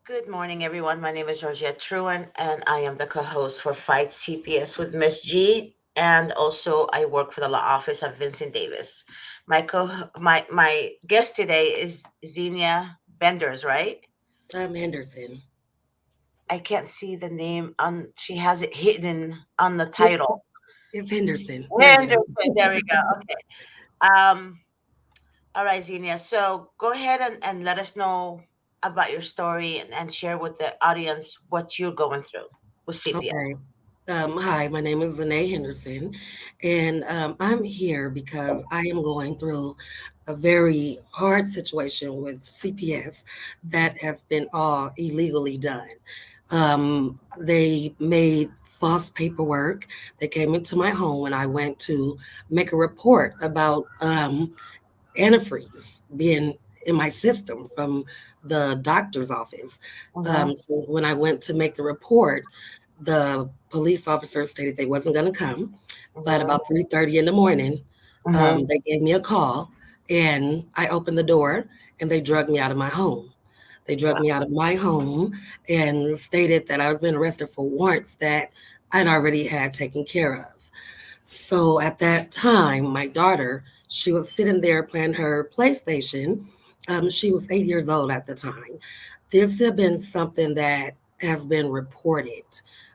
Good morning, everyone. My name is Georgette Truan, and I am the co-host for Fight CPS with Miss G. And also, I work for the law office of Vincent Davis. My guest today is Xenia Benders, right? Henderson. I can't see the name on. She has it hidden on the It, title. it's Henderson. There you go. Henderson. There we go. Okay. All right, Xenia. So go ahead and let us know about your story and share with the audience what you're going through with CPS. Okay. Hi, my name is Zane Henderson, and I'm here because I am going through a very hard situation with CPS that has been all illegally done. They made false paperwork. They came into my home when I went to make a report about antifreeze being in my system from the doctor's office. Mhm, So when I went to make the report, the police officer stated they wasn't going to come. But mhm, about 3:30 in the morning, mhm. they gave me a call, and I opened the door, and they drugged me out of my home. They drugged Wow. me out of my home and stated that I was being arrested for warrants that I'd already had taken care of. So at that time, my daughter, she was sitting there playing her PlayStation. She was 8 years old at the time. This had been something that has been reported.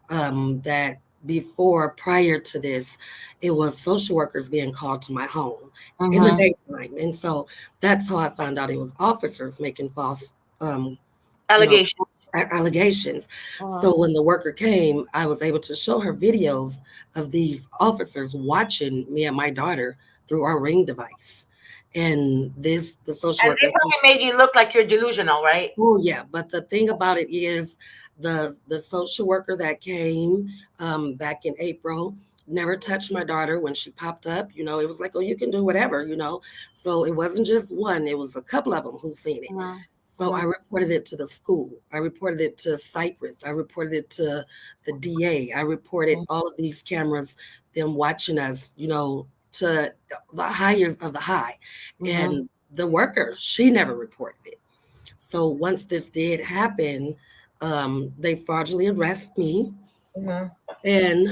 That before, prior to this, it was social workers being called to my home in the Mhm. daytime, and so that's how I found out it was officers making false, um, you know, Allegation. allegations. Mhm. So when the worker came, I was able to show her videos of these officers watching me and my daughter through our ring device. And the social And worker they said, probably made you look like you're delusional, right? "Oh yeah," but the thing about it is, the social worker that came back in April never touched my daughter when she popped up. It was like, "Oh, you can do whatever." So it wasn't just one; it was a couple of them who seen it. Mhm, So I mhm, reported it to the school. I reported it to Cypress. I reported it to the DA. I reported mhm, all of these cameras, them watching us, to the highest of the high. mhm, And the worker, she never reported it. So once this did happen, they fraudulently arrested me, mhm. and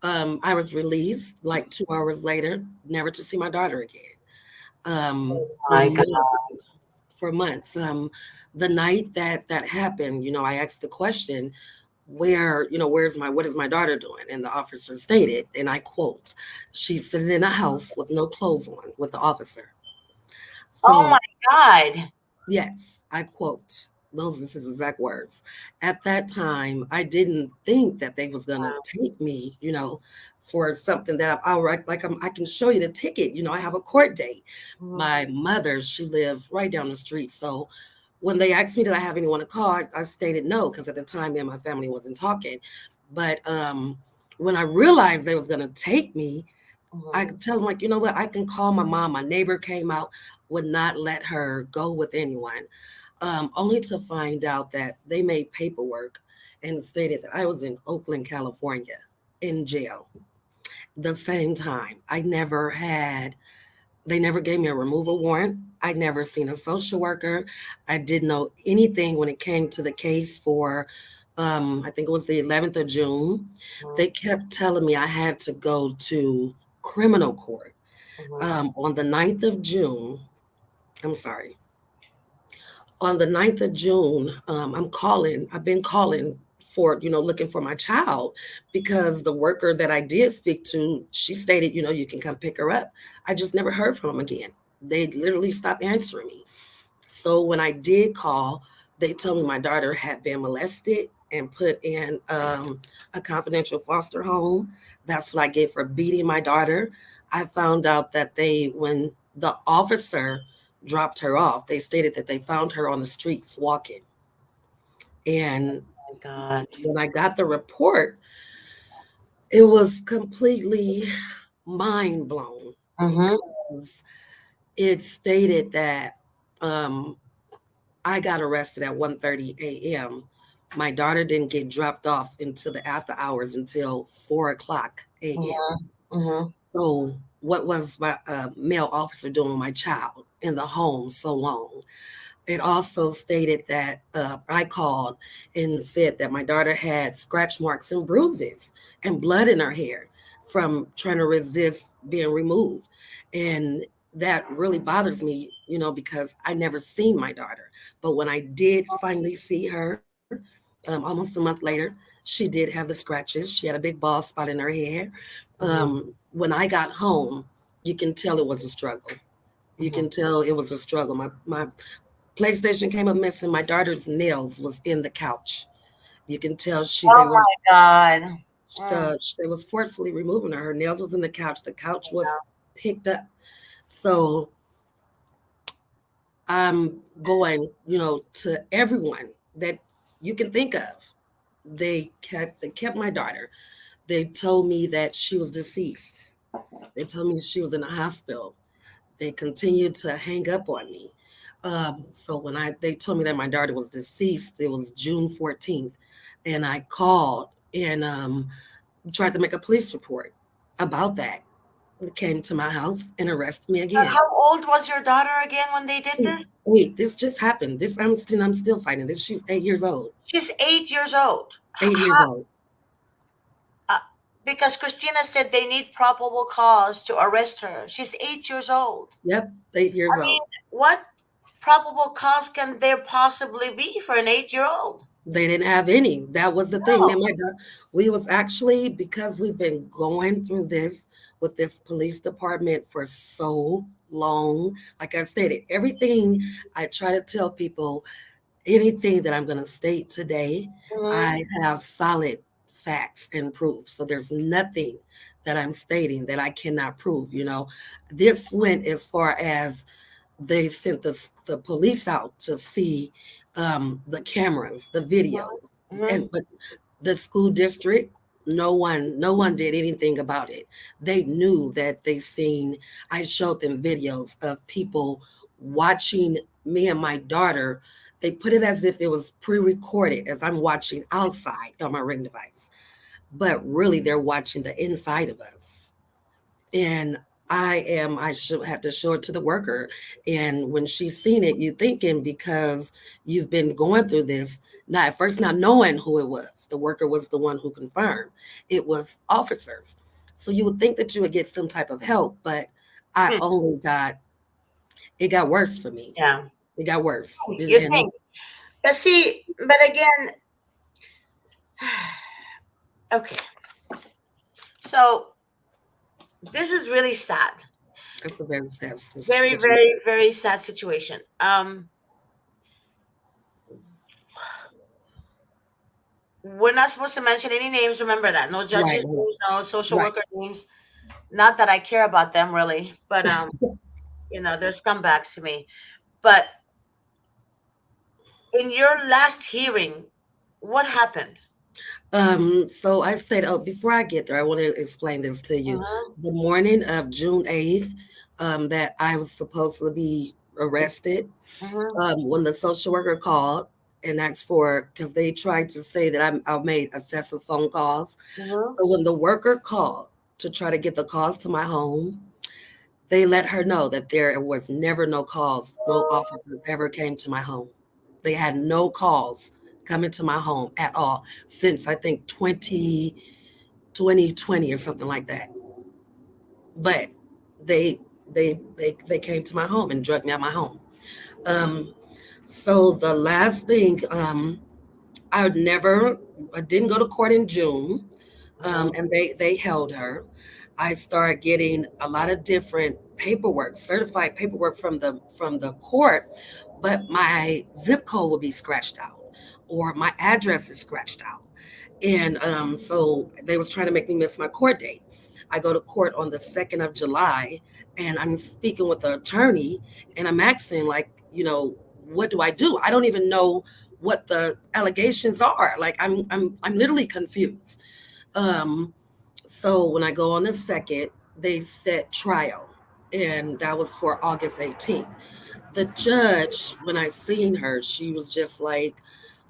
I was released like 2 hours later, never to see my daughter again. For My God. months, for months. The night that happened, I asked the question, what is my daughter doing? And the officer stated, and I quote, "She's sitting in a house with no clothes on with the officer." Oh my So God. yes, I quote. Those are his exact words. At that time, I didn't think that they was gonna take me, for something that I can show you the ticket. I have a court date. Mhm, My mother, she lived right down the street. So when they asked me, did I have anyone to call? I stated no, because at the time, me and my family wasn't talking. But when I realized they was gonna take me, I mhm. could tell them, like, you know what, I can call my mom. My neighbor came out, would not let her go with anyone, only to find out that they made paperwork and stated that I was in Oakland, California, in jail. The same time, they never gave me a removal warrant. I'd never seen a social worker. I didn't know anything when it came to the case for, I think it was the 11th of June. They Mhm, kept telling me I had to go to criminal court. mhm, On the 9th of June, I'm sorry, on the 9th of June, I've been calling for, looking for my child, because the worker that I did speak to, she stated, you can come pick her up. I just never heard from them again. They literally stopped answering me. So when I did call, they told me my daughter had been molested and put in a confidential foster home. That's what I get for beating my daughter. I found out that when the officer dropped her off, they stated that they found her on the streets walking. And My God. when I got the report, it was completely mind blown, Mhm. because it stated that um, I got arrested at 1:30 a.m. My daughter didn't get dropped off until the after hours, until 4 o'clock a.m. Mhm, mhm. So what was my male officer doing with my child in the home so long? It also stated that I called and said that my daughter had scratch marks and bruises and blood in her hair from trying to resist being removed. And that really bothers me, because I never seen my daughter. But when I did finally see her, almost a month later, she did have the scratches. She had a big bald spot in her hair. Mm-hmm. When I got home, you can tell it was a struggle. You Mm-hmm. can tell it was a struggle. My PlayStation came up missing. My daughter's nails was in the couch. You can tell Oh my God. Mm, they was forcefully removing her. Her nails was in the couch. The couch was picked up. So I'm going, to everyone that you can think of. They kept my daughter. They told me that she was deceased. They told me she was in the hospital. They continued to hang up on me. So when they told me that my daughter was deceased, it was June 14th, and I called and tried to make a police report about that. They came to my house and arrested me But again. how old was your daughter again when they did this? Wait, this just happened. I'm still fighting this. She's 8 years old. She's 8 years old. 8 years old. Uh, because Christina said they need probable cause to arrest her. She's 8 years old. Yep, 8 years I mean, old. what probable cause can there possibly be for an 8-year-old? They didn't have any. That was the thing. Me No. and my daughter, we was actually, because we've been going through this with this police department for so long. Like I stated, everything I try to tell people, anything that I'm going to state today, Mhm. I have solid facts and proof. So there's nothing that I'm stating that I cannot prove. This went as far as they sent the police out to see the cameras, the videos, Mhm. and but the school district, no one did anything about it. They knew that they seen. I showed them videos of people watching me and my daughter. They put it as if it was pre-recorded as I'm watching outside on my ring device, but really they're watching the inside of us. And I should have to show it to the worker. And when she's seen it, you thinking, because you've been going through this, not at first not knowing who it was. The worker was the one who confirmed it was officers. So you would think that you would get some type of help, but I Hmm. only got it got worse for me. Yeah. It got worse. You And think. But see, but again, okay. So this is really sad. it's a very sad Very, situation. very, very sad situation. We're not supposed to mention any names. Remember that. No Right, judges' names, no social right. worker names. Not that I care about them really, but they're scumbags to me. But in your last hearing, what happened? So I said, oh, before I get there, I want to explain this to you. Mhm, The morning of June 8th, that I was supposed to be arrested, mhm, when the social worker called and asked for, because they tried to say that I made excessive phone calls. mhm. So when the worker called to try to get the calls to my home, they let her know that there was never no calls, no officers ever came to my home. They had no calls coming to my home at all since I think 2020 or something like that. But they they came to my home and drugged me out my home. Um, so the last thing, I didn't go to court in June, Mhm, and they held her. I started getting a lot of different paperwork, certified paperwork from the court, but my zip code would be scratched out, or my address is scratched out, and so they was trying to make me miss my court date. I go to court on the 2nd of July, and I'm speaking with the attorney, and I'm asking, like, what do I do? I don't even know what the allegations are. Like, I'm literally confused. Um, so when I go on the second, they set trial, and that was for August 18th. The judge, when I seen her, she was just like,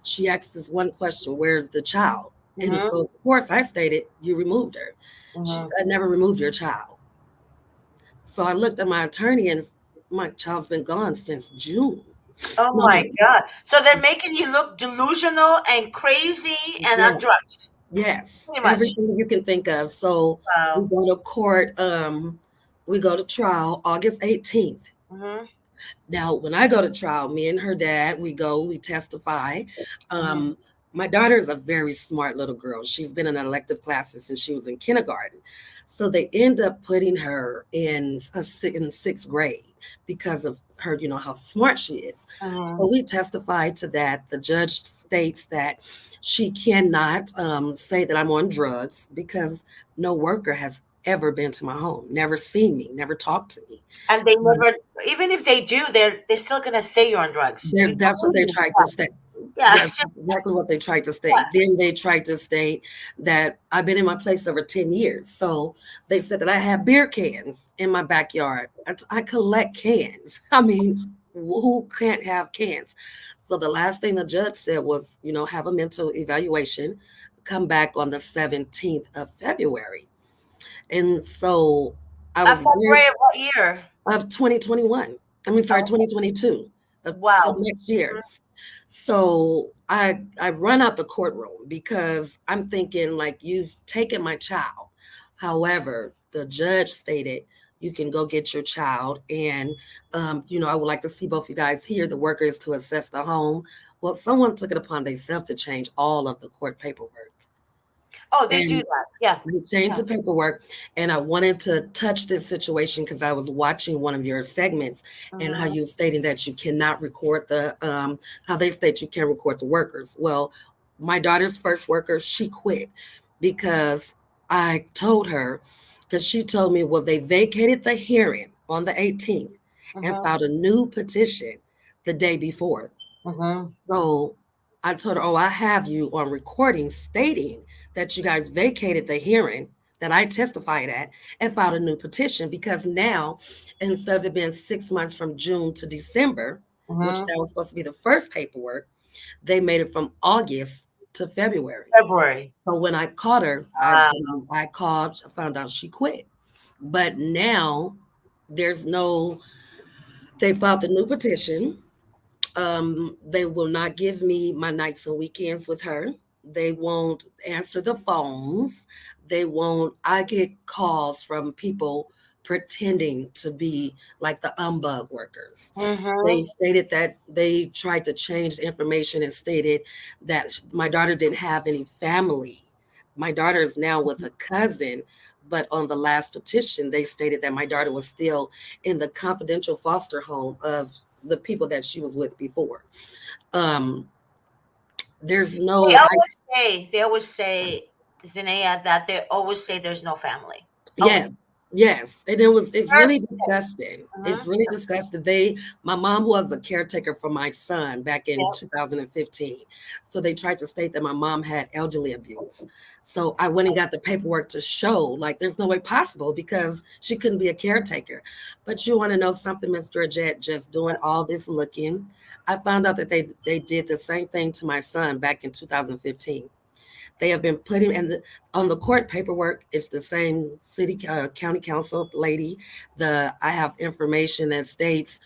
she asked this one question, "Where's the child?" And mhm, so of course I stated, "You removed her." She mhm. said, "I never removed your child." So I looked at my attorney, and my child's been gone since June. Oh my No, God. So they're making you look delusional and crazy and yeah, on drugs, yes, pretty much. everything you can think of. So we Wow. go to court. We go to trial August 18th. Mm-hmm. Now, when I go to trial, me and her dad, we testify. Mm-hmm. Um, my daughter is a very smart little girl. She's been in elective classes since she was in kindergarten. So they end up putting her in sixth grade because of her, how smart she is. Mm-hmm. So we testify to that. The judge states that she cannot say that I'm on drugs because no worker has ever been to my home, never seen me, never talked to me. And they never, even if they do, they're still gonna say you're on drugs. You That's what don't they need tried to say. yeah. That's exactly what they tried to Yeah. state. Then they tried to state that I've been in my place over 10 years. So they said that I have beer cans in my backyard. I collect cans. I mean, who can't have cans? So the last thing the judge said was, have a mental evaluation, come back on the 17th of February. And so I A was very, February of what year? of 2021. I mean, sorry, Oh, 2022. So wow. next year. So I run out the courtroom because I'm thinking like you've taken my child. However, the judge stated you can go get your child, and I would like to see both you guys here. The workers to assess the home. Well, someone took it upon themselves to change all of the court paperwork, Oh, they do and that. Yeah. we changed Yeah. the paperwork, and I wanted to touch this situation because I was watching one of your segments and how Mm-hmm. you were stating that you cannot record how they state you can't record the workers. Well, my daughter's first worker, she quit because I told her, because she told me, well, they vacated the hearing on the 18th and Mm-hmm. filed a new petition the day before. Mm-hmm. So I told her, oh, I have you on recording stating that you guys vacated the hearing that I testified at and filed a new petition because now, instead of it being 6 months from June to December, which Mm-hmm. that was supposed to be the first paperwork, they made it from August to February. February. So when I caught her, I called, I found out she quit. But now there's no, they filed a new petition. They will not give me my nights and weekends with her. They won't answer the phones. They won't. I get calls from people pretending to be like the umbug workers. They Mm-hmm. stated that they tried to change the information and stated that my daughter didn't have any family. My daughter is now with a cousin, but on the last petition, they stated that my daughter was still in the confidential foster home of the people that she was with before. Um, there's They no, always say, Zinea, that they always say there's no family. Always. yeah, yes, and it's really First, disgusting. It's mm-hmm. really disgusting. My mom was a caretaker for my son back in Yeah. 2015, so they tried to state that my mom had elderly abuse. So I went and got the paperwork to show, like, there's no way possible because she couldn't be a caretaker. But you want to know something, Miss Georgette? Just doing all this looking, I found out that they did the same thing to my son back in 2015. They have been putting on the court paperwork. It's the same county council lady. I have information that states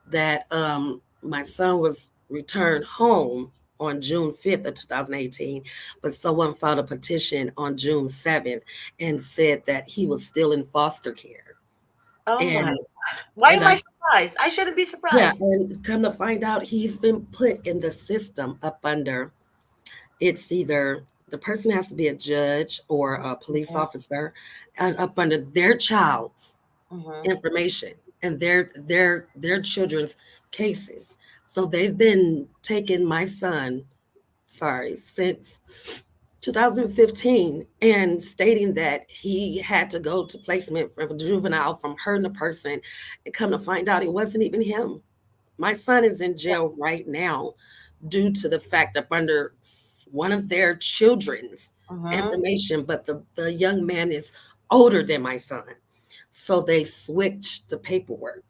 that my son was returned home on June 5th of 2018, but someone filed a petition on June 7th and said that he was still in foster care. Oh my. And Why and am I I surprised? I shouldn't be yeah, surprised. and come to find out he's been put in the system up under. It's either the person has to be a judge or a police Mhm, officer and up under their child's mhm. information and their children's cases. So they've been taking my son, sorry, since 2015 and stating that he had to go to placement for a juvenile from hurting a person and come to find out it wasn't even him. My son is in Yeah. jail right now due to the fact that under one of their children's Mhm. information, but the young man is older than my son. So they switched the paperwork.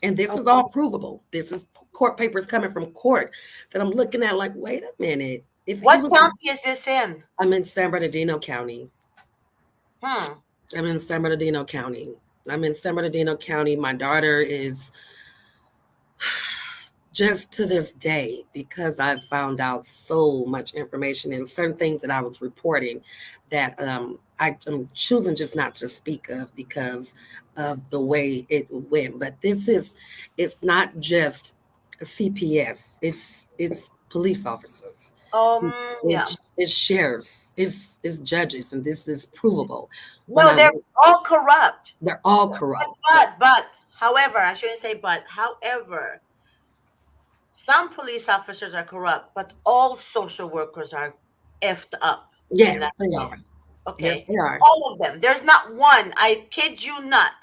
And this Oh, is all provable. This is court papers coming from court that I'm looking at like, wait a minute. If he what was, county is this in? I'm in San Bernardino County. Hmm. I'm in San Bernardino County. I'm in San Bernardino County. My daughter is just to this day, because I've found out so much information and certain things that I was reporting that I'm choosing just not to speak of because of the way it went. But it's not just a CPS. It's police officers. Yeah. It's sheriffs. It's judges, and this is provable. When No, they're all corrupt. they're all But, corrupt. however, I shouldn't say but, however, some police officers are corrupt, but all social workers are effed up in Yes, that they way. are. Yes, Okay? they are. All of them. There's not one, I kid you not,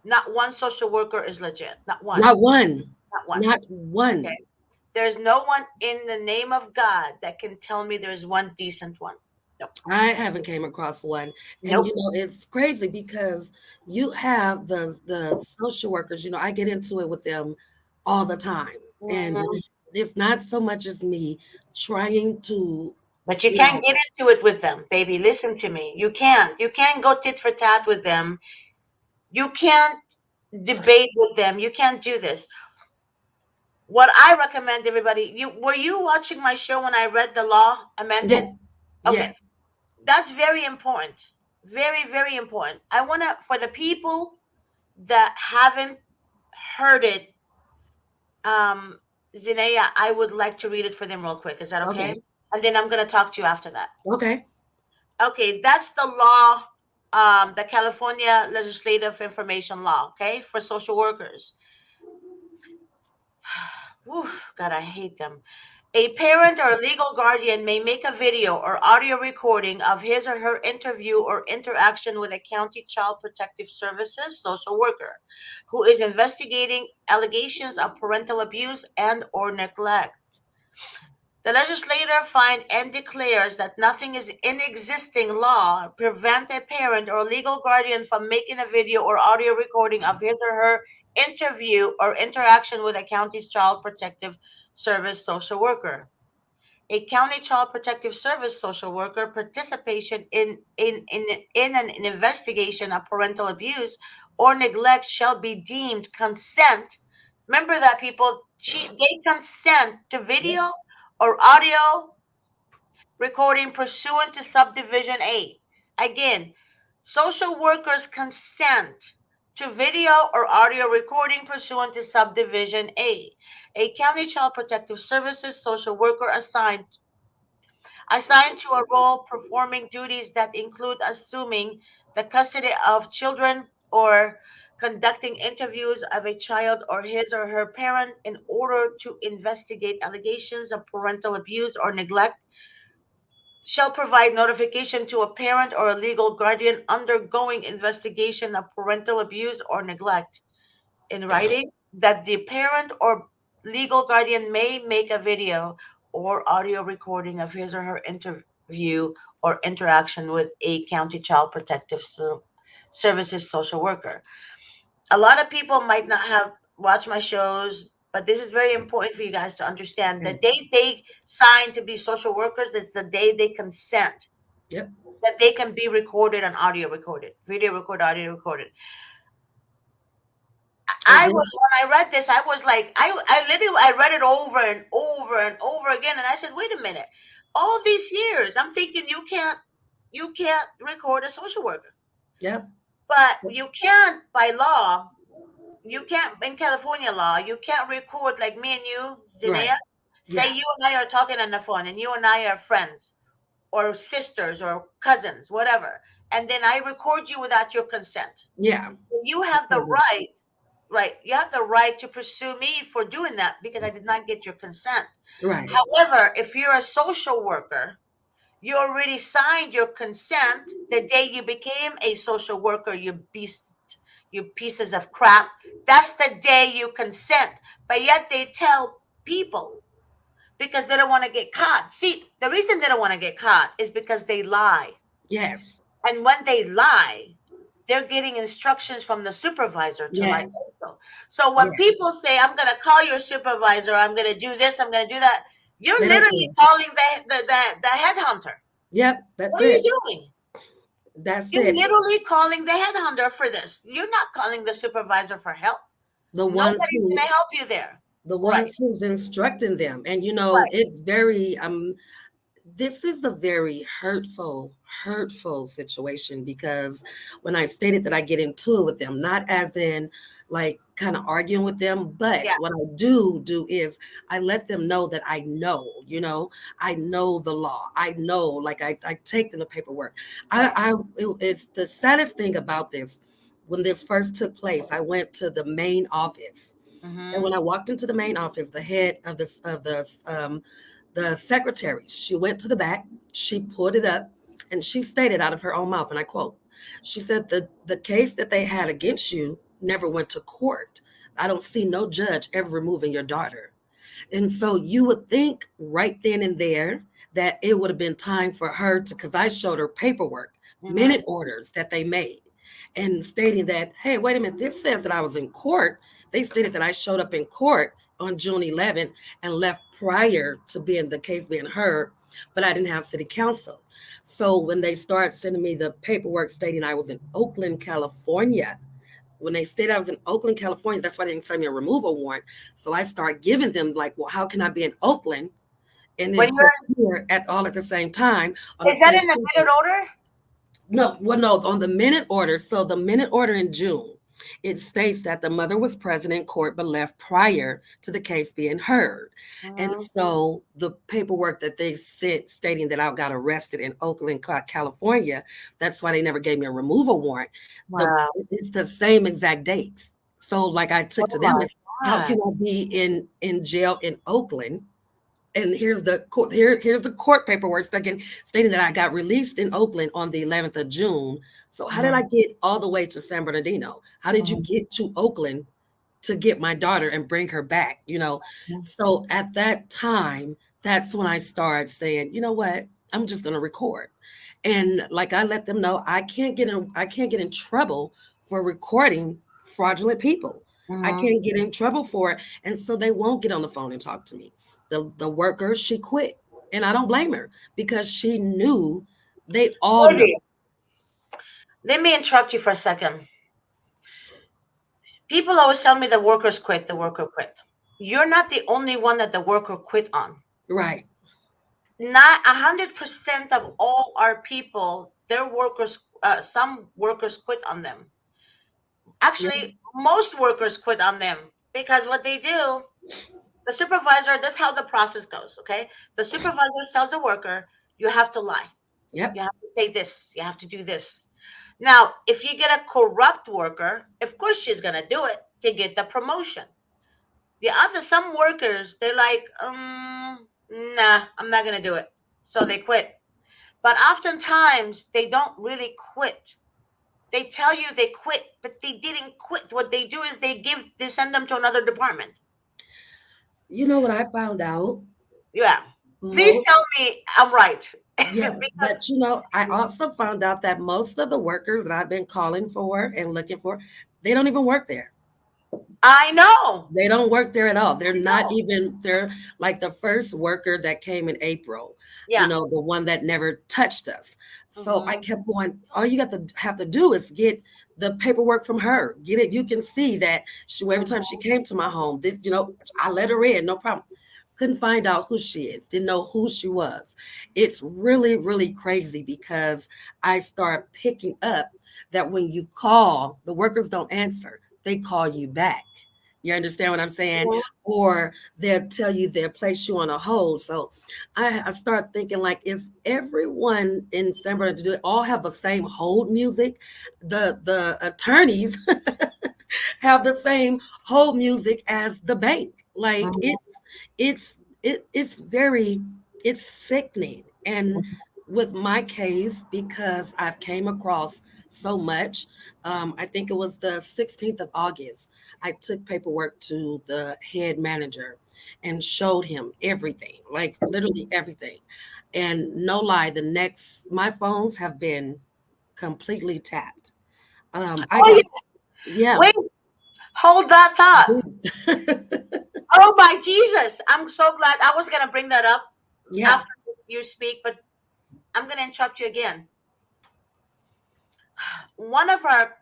not one social worker is legit. Not one. Not one. Not one. Not Okay? one. There's no one in the name of God that can tell me there's one decent one. Nope. I haven't came across one. And Nope. it's crazy because you have the social workers, I get into it with them all the time. And Mhm. it's not so much as me trying to, But you you can't know, get into it with them, baby. Listen to me. You can't. You can't go tit for tat with them. You can't debate with them. You can't do this. What I recommend everybody, you watching my show when I read the law yeah, amended? yeah, Okay, that's very important. Very, very important. I want to, for the people that haven't heard it, um, Zinaya, I would like to read it for them real quick. Is that okay? okay, And then I'm going to talk to you after that. okay, Okay, that's the law, the California Legislative Information Law, okay, for social workers. Whew, God, I hate them. A parent or legal guardian may make a video or audio recording of his or her interview or interaction with a county child protective services social worker who is investigating allegations of parental abuse and or neglect. The legislator finds and declares that nothing is in existing law prevent a parent or legal guardian from making a video or audio recording of his or her interview or interaction with a county's child protective service social worker. A county child protective service social worker participation in an investigation of parental abuse or neglect shall be deemed consent. Remember that, people, they consent to yep, video or audio recording pursuant to subdivision A. Again, social workers consent to video or audio recording pursuant to subdivision A. A county child protective services social worker assigned to a role performing duties that include assuming the custody of children or conducting interviews of a child or his or her parent in order to investigate allegations of parental abuse or neglect shall provide notification to a parent or a legal guardian undergoing investigation of parental abuse or neglect in writing that the parent or legal guardian may make a video or audio recording of his or her interview or interaction with a county child protective services social worker. A lot of people might not have watched my shows, but this is very important for you guys to understand. The yeah, day they sign to be social workers, it's the day they consent yep, that they can be recorded and audio recorded, video recorded, audio recorded. and I was then, when I read this, I was like, I literally I read it over and over and over again, and I said, wait a minute, all these years, I'm thinking you can't record a social worker, yep, but you can't by law. You can't in California law. You can't record like me and you, right, Zinea. Say yeah, you and I are talking on the phone, and you and I are friends or sisters or cousins, whatever, and then I record you without your consent. yeah, You have the right, right, you have the right to pursue me for doing that because I did not get your consent. right, However, if you're a social worker, you already signed your consent the day you became a social worker, you beast, you pieces of crap. That's the day you consent. But yet they tell people because they don't want to get caught. See, the reason they don't want to get caught is because they lie. yes, And when they lie, they're getting instructions from the supervisor to lie yes, also. So when yes. people say, I'm going to call your supervisor, I'm going to do this, I'm going to do that, you're They don't literally care. calling the headhunter. Yep, that's What are you it. doing? That's You're it. literally calling the headhunter for this. You're not calling the supervisor for help. The ones Nobody's going who to help you there. the Right. ones who's instructing them. And Right. it's very this is a very hurtful situation, because when I stated that I get into it with them, not as in like kind of arguing with them, but Yeah. what I do is I let them know that I know the law. I know, like I take them the paperwork. Right. It's the saddest thing about this. When this first took place, I went to the main office, and Mm-hmm. when I walked into the main office, the head of the secretary, she went to the back, she pulled it up, and she stated out of her own mouth, and I quote, she said, the case that they had against you never went to court. I don't see no judge ever removing your daughter. And so you would think right then and there that it would have been time for her to, because I showed her paperwork, Mm-hmm. minute orders that they made, and stating that, hey, wait a minute, this says that I was in court. They stated that I showed up in court on June 11th and left prior to being the case being heard, but I didn't have city council. So when they started sending me the paperwork stating I was in Oakland, California, when they said I was in Oakland, California, that's why they didn't send me a removal warrant. So I start giving them like, well, how can I be in Oakland and in When court you're, here at all at the same time on the is that same in the minute paper? order? No, well, no, on the minute order. So the minute order in June, it states that the mother was present in court but left prior to the case being heard. And Mm-hmm. so the paperwork that they sent stating that I got arrested in Oakland, California, that's why they never gave me a removal warrant. The Wow. It's the same exact dates. So like I took to Oh them, my is how God. can I be in jail in Oakland, and here's the court paperwork stating that I got released in Oakland on the 11th of June. So how did Mm-hmm. I get all the way to San Bernardino? How did you get to Oakland to get my daughter and bring her back? Mm-hmm. So at that time, that's when I started saying, you know what, I'm just gonna record. And like I let them know I can't get in trouble for recording fraudulent people. I Mm-hmm. can't get in trouble for it. And so they won't get on the phone and talk to me. The worker, she quit. And I don't blame her, because she knew, they all know. Baby, let me interrupt you for a second. People always tell me the workers quit, the worker quit. You're not the only one that the worker quit on. Right. Not 100% of all our people, their workers, some workers quit on them. Yeah. Actually, most workers quit on them because what they do, the supervisor, that's how the process goes, okay? The supervisor tells the worker, you have to lie. Yep. You have to say this. You have to do this. Now, if you get a corrupt worker, of course she's going to do it to get the promotion. Some workers, they're like, nah, I'm not going to do it. So they quit. But oftentimes they don't really quit. They tell you they quit, but they didn't quit. What they do is they send them to another department. You know what I found out? Yeah. Please Most tell me I'm right. Yes, Because but I also found out that most of the workers that I've been calling for and looking for, they don't even work there. I know. They don't work there at all. I know. They're like the first worker that came in April, Yeah. the one that never touched us. So I Hmm. kept going, all you got to have to do is get the paperwork from her. Get it. You can see that every time she came to my home, I let her in, no problem. Couldn't find out who she is, didn't know who she was. It's really, really crazy, because I start picking up that when you call, the workers don't answer, they call you back. You understand what I'm saying? Or they'll tell you they'll place you on a hold. So I start thinking, like, is everyone in San Bernardino, do they all have the same hold music? The attorneys have the same hold music as the bank. Like, it's very, it's sickening. And with my case, because I've came across so much, I think it was the 16th of August, I took paperwork to the head manager and showed him everything, like literally everything. And no lie, the next, my phones have been completely tapped. I Oh, got, yes. yeah. Wait, hold that thought. Oh my Jesus. I'm so glad. I was gonna bring that up Yeah. after you speak, but I'm gonna interrupt you again. One of our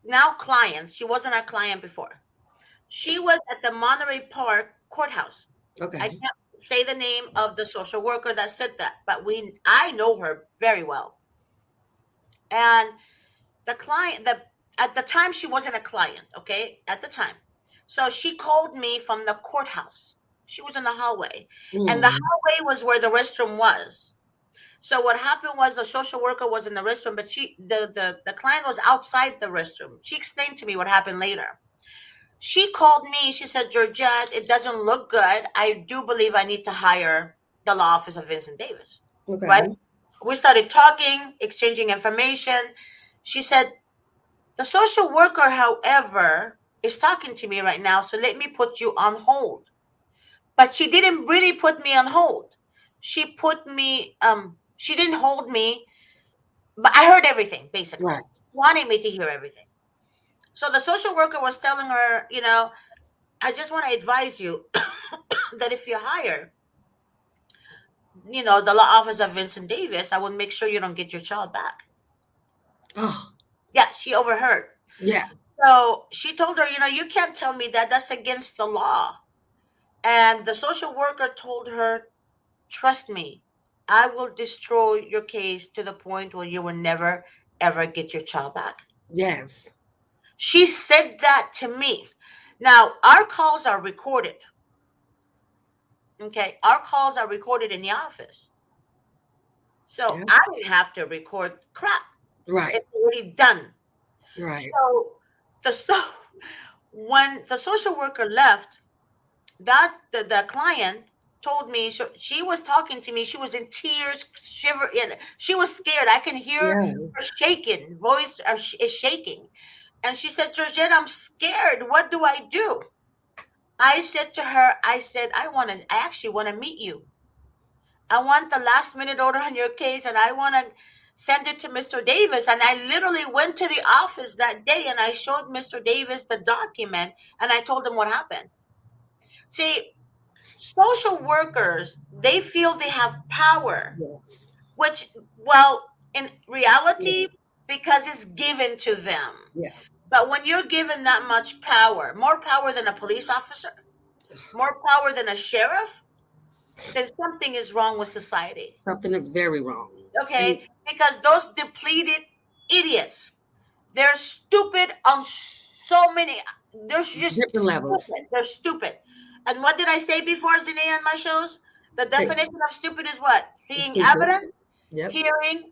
now clients, she wasn't our client before. She was at the Monterey Park courthouse. I Okay. can't say the name of the social worker that said that, but I know her very well. And the client, the at the time she wasn't a client, okay? At the time. So she called me from the courthouse. She was in the hallway. And the Mm, hallway was where the restroom was. So what happened was the social worker was in the restroom, but the client was outside the restroom. She explained to me what happened later. She called me. She said, Georgette, it doesn't look good. I do believe I need to hire the law office of Vincent Davis. Right? okay. We started talking, exchanging information. She said, the social worker, however, is talking to me right now, so let me put you on hold. But she didn't really put me on hold. She didn't hold me, but I heard everything basically. Right. Wanting me to hear everything. So the social worker was telling her, I just want to advise you that if you hire, the law office of Vincent Davis, I would make sure you don't get your child back. Oh, Yeah, she overheard. yeah. So she told her, you can't tell me that. That's against the law. And the social worker told her, trust me, I will destroy your case to the point where you will never, ever get your child back. Yes. She said that to me. Now, our calls are recorded. Okay. Our calls are recorded in the office. So Yeah. I didn't have to record crap. Right. It's already done. Right. So so when the social worker left, the client told me she was talking to me. She was in tears, shiver. She was scared. I can hear Yeah. her shaking. Voice is shaking. And she said, Georgette, I'm scared. What do I do? I said to her, I actually want to meet you. I want the last minute order on your case and I want to send it to Mr. Davis. And I literally went to the office that day and I showed Mr. Davis the document and I told him what happened. See, social workers, they feel they have power, Yes. which, well, in Yeah. reality, because it's given to them. Yeah. But when you're given that much power, more power than a police officer, more power than a sheriff, then something is wrong with society. Something is very wrong. And Okay? Because those depleted idiots, they're stupid on so many. They're just different levels. stupid. They're stupid. And what did I say before, Zane, on my shows? The Hey, definition of stupid is what? Seeing stupid. evidence, Yep. hearing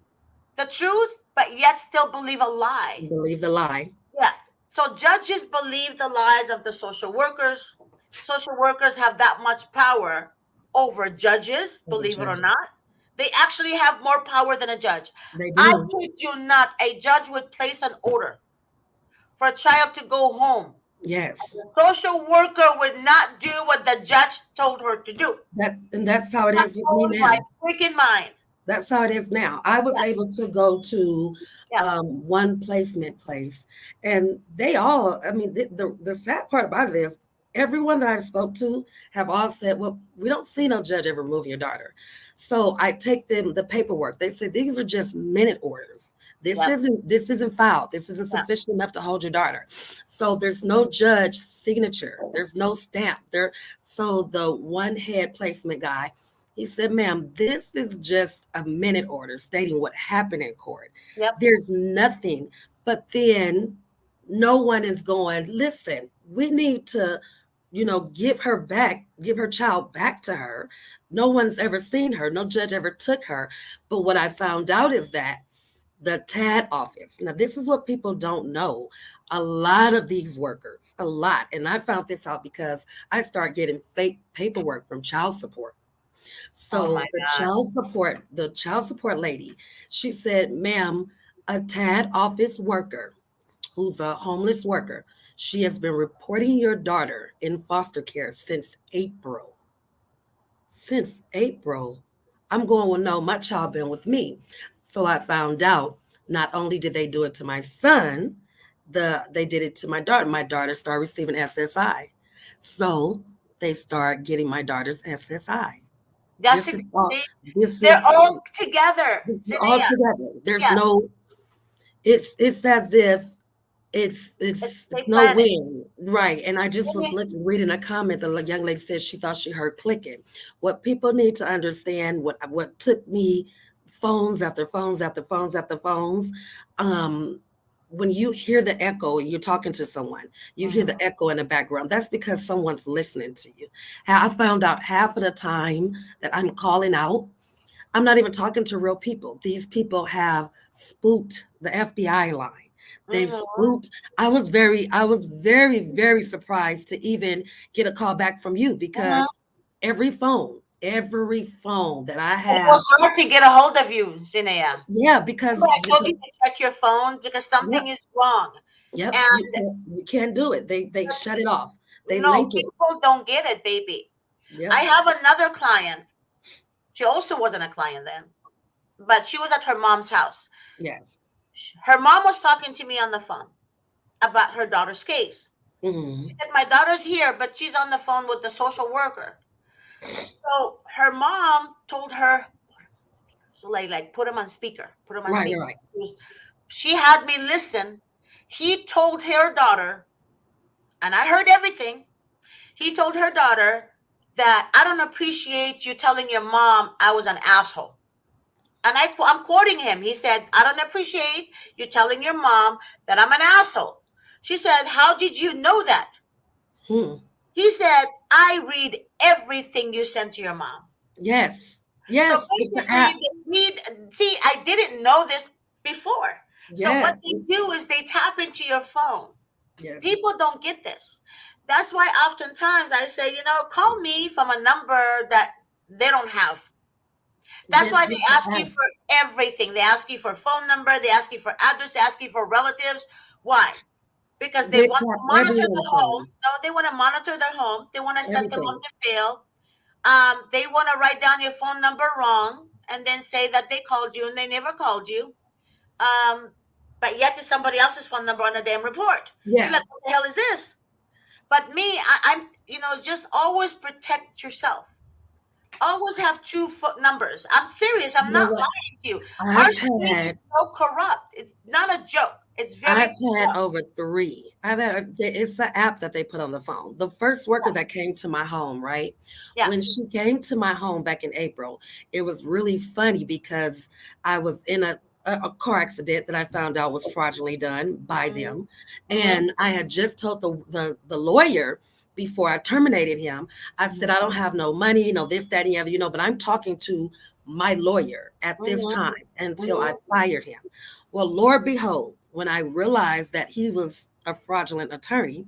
the truth, but yet still believe a lie. Believe the lie. Yeah. So judges believe the lies of the social workers. Social workers have that much power over judges, Of the believe it or judge. not. They actually have more power than a judge. They I do. kid you not, a judge would place an order for a child to go home. Yes. The social worker would not do what the judge told her to do. That's how it That is with me blows my now. freaking mind. That's how it is now. I was Yeah, able to go to yeah, one placement place, and they all. I mean, the sad part about it is everyone that I spoke to have all said, "Well, we don't see no judge ever remove your daughter." So I take them the paperwork. They said these are just minute orders. yeah, This isn't filed. This isn't yeah. sufficient enough to hold your daughter. So there's no judge signature. There's no stamp there. So the one head placement guy, he said, ma'am, this is just a minute order stating what happened in court. Yep. There's nothing. But then no one is going, listen, we need to, give her child back to her. No one's ever seen her. No judge ever took her. But what I found out is that the TAD office, now this is what people don't know. A lot of these workers, a lot, and I found this out because I start getting fake paperwork from child support. Oh my So God. the child support lady, she said, ma'am, a TAD office worker who's a homeless worker, she has been reporting your daughter in foster care since April. Since April. I'm going, well, no, my child been with me. So I found out not only did they do it to my son, they did it to my daughter. My daughter started receiving SSI. So they start getting my daughter's SSI. That's This is all see, this they're is all together, all Zinnia. together. There's Yeah, no it's as if it's They no plan it. win, right? And I just was Mhm. reading a comment. The young lady said she thought she heard clicking. What people need to understand, what took me phones after phones after phones after phones, um, when you hear the echo, you're talking to someone, you hear Mhm. the echo in the background. That's because someone's listening to you. I found out half of the time that I'm calling out, I'm not even talking to real people. These people have spooked the FBI line. They've Mhm. spooked. I was very surprised to even get a call back from you Mhm. because every phone that I It have, was hard to get a hold of you, Zinea. yeah, Remember because I told you to check your phone because yep, something is wrong. yep, And you can't do it. They shut it off. They no, link it. people don't get it, baby. I Yep. have another client. She also wasn't a client then, but she was at her mom's house. Yes. Her mom was talking to me on the phone about her daughter's case. She Hmm. said, my daughter's here, but she's on the phone with the social worker. So her mom told her, so like put him on speaker, put him on Right. speaker. Right. She had me listen. He told her daughter, and I heard everything. He told her daughter that I don't appreciate you telling your mom I was an asshole. And I'm quoting him. He said, I don't appreciate you telling your mom that I'm an asshole. She said, how did you know that? Hmm. He said, I read everything you sent to your mom. Yes. So Yes. It's the basically, app. they need, see, I didn't know this before. So what Yes. they do is they tap into your phone. Yes. People don't get this. That's why oftentimes I say, call me from a number that they don't have. That's why Yes. they It's the ask you app. for everything. They ask you for phone number, they ask you for address, they ask you for relatives. Why? Because they They want to tap monitor the everyone's home. phone, No, they want to monitor the home. They want to set them up everything. to fail. They want to write down your phone number wrong and then say that they called you and they never called you. Um, but yet it's somebody else's phone number on the damn report. You're Yeah, like, what the hell is this? But me, I'm just always protect yourself. Always have two numbers. I'm serious. I'm you know not what? lying to you. Our I've state is had so corrupt. It's not a joke. It's very I've had corrupt. over three. I've had it's the app that they put on the phone. The first worker that came to my home, right? Yeah. When she came to my home back in April, it was really funny because I was in a car accident that I found out was fraudulently done by Mm-hmm. them. Mm-hmm. And I had just told the lawyer before I terminated him, I said, I don't have no money, this, that, and the other, but I'm talking to my lawyer at this Mm-hmm. time until I Mm-hmm. fired him. Well, Lord behold, when I realized that he was a fraudulent attorney,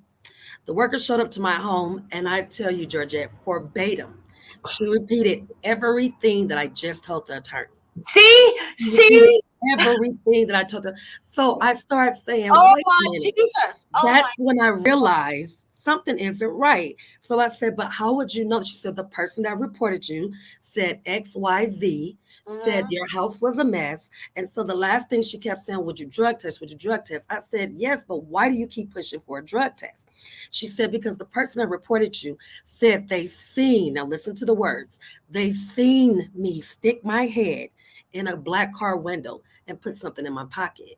the worker showed up to my home, and I tell you, Georgette, verbatim, she repeated everything that I just told the attorney. See, She repeated see. everything that I told her. So I started saying, Oh wait a my minute. Jesus. Oh That's my. when I realized something isn't right. So I said, but how would you know? She said, the person that reported you said XYZ, said Mm-hmm. your house was a mess. And so the last thing she kept saying, would you drug test? Would you drug test? I said, yes, but why do you keep pushing for a drug test? She said, because the person that reported you said they seen, now listen to the words, they seen me stick my head in a black car window and put something in my pocket.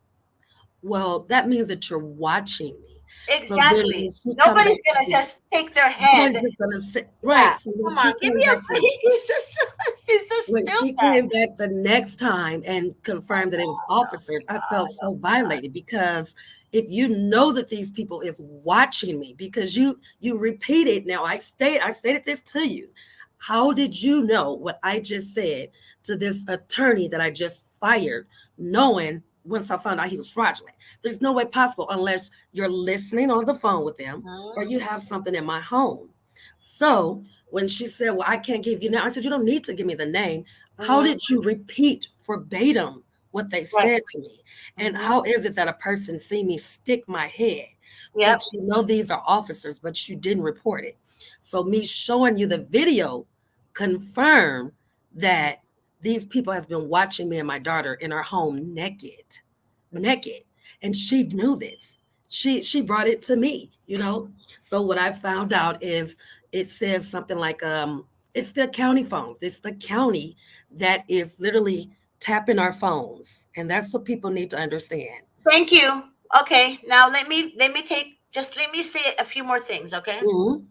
Well, that means that you're watching me. So then Exactly. when she come back Nobody's to gonna the just take their head. nobody's just gonna sit Yeah. right. So when Come she on, give came me a back to break. It's so when she stupid. came back the next time and confirmed that it was officers, I felt so violated because if you know that these people is watching me because you repeated now I stated this to you. How did you know what I just said to this attorney that I just fired, knowing once I found out he was fraudulent? There's no way possible unless you're listening on the phone with them or Mhm. you have something in my home. So when she said, well, I can't give you now, I said, you don't need to give me the name. How Mhm. did you repeat verbatim what they Right. said to me? And Mhm. how is it that a person see me stick my head, but Yep. you know these are officers, but you didn't report it? So me showing you the video confirm that these people has been watching me and my daughter in our home naked. And she knew this. She brought it to me. So what I found out is it says something like it's the county phones. It's the county that is literally tapping our phones. And that's what people need to understand. Thank you. Okay, now let me say a few more things, okay? Hmm.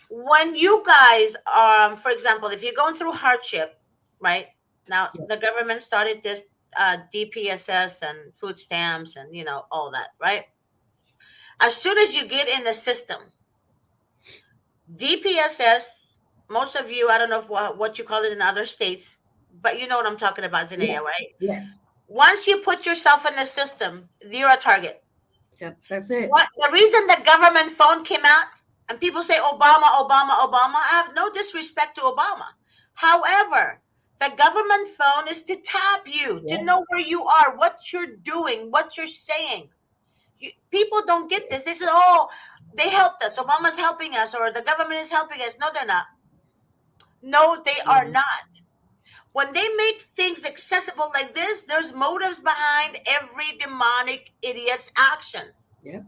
When you guys, for example, if you're going through hardship, right? Now Yeah. the government started this DPSS and food stamps and all that, right? As soon as you get in the system, DPSS, most of you, I don't know what you call it in other states, but you know what I'm talking about, Yeah. Zinea, right? Yes. Once you put yourself in the system, you're a target. Yep. That's it. What the reason the government phone came out and people say Obama, Obama, Obama, I have no disrespect to Obama. However, the government phone is to tap you, to Yep. know where you are, what you're doing, what you're saying. People don't get this. They say, oh, they helped us. Obama's helping us, or the government is helping us. No, they're not. No, they are Yeah. not. When they make things accessible like this, there's motives behind every demonic idiot's actions. Yep.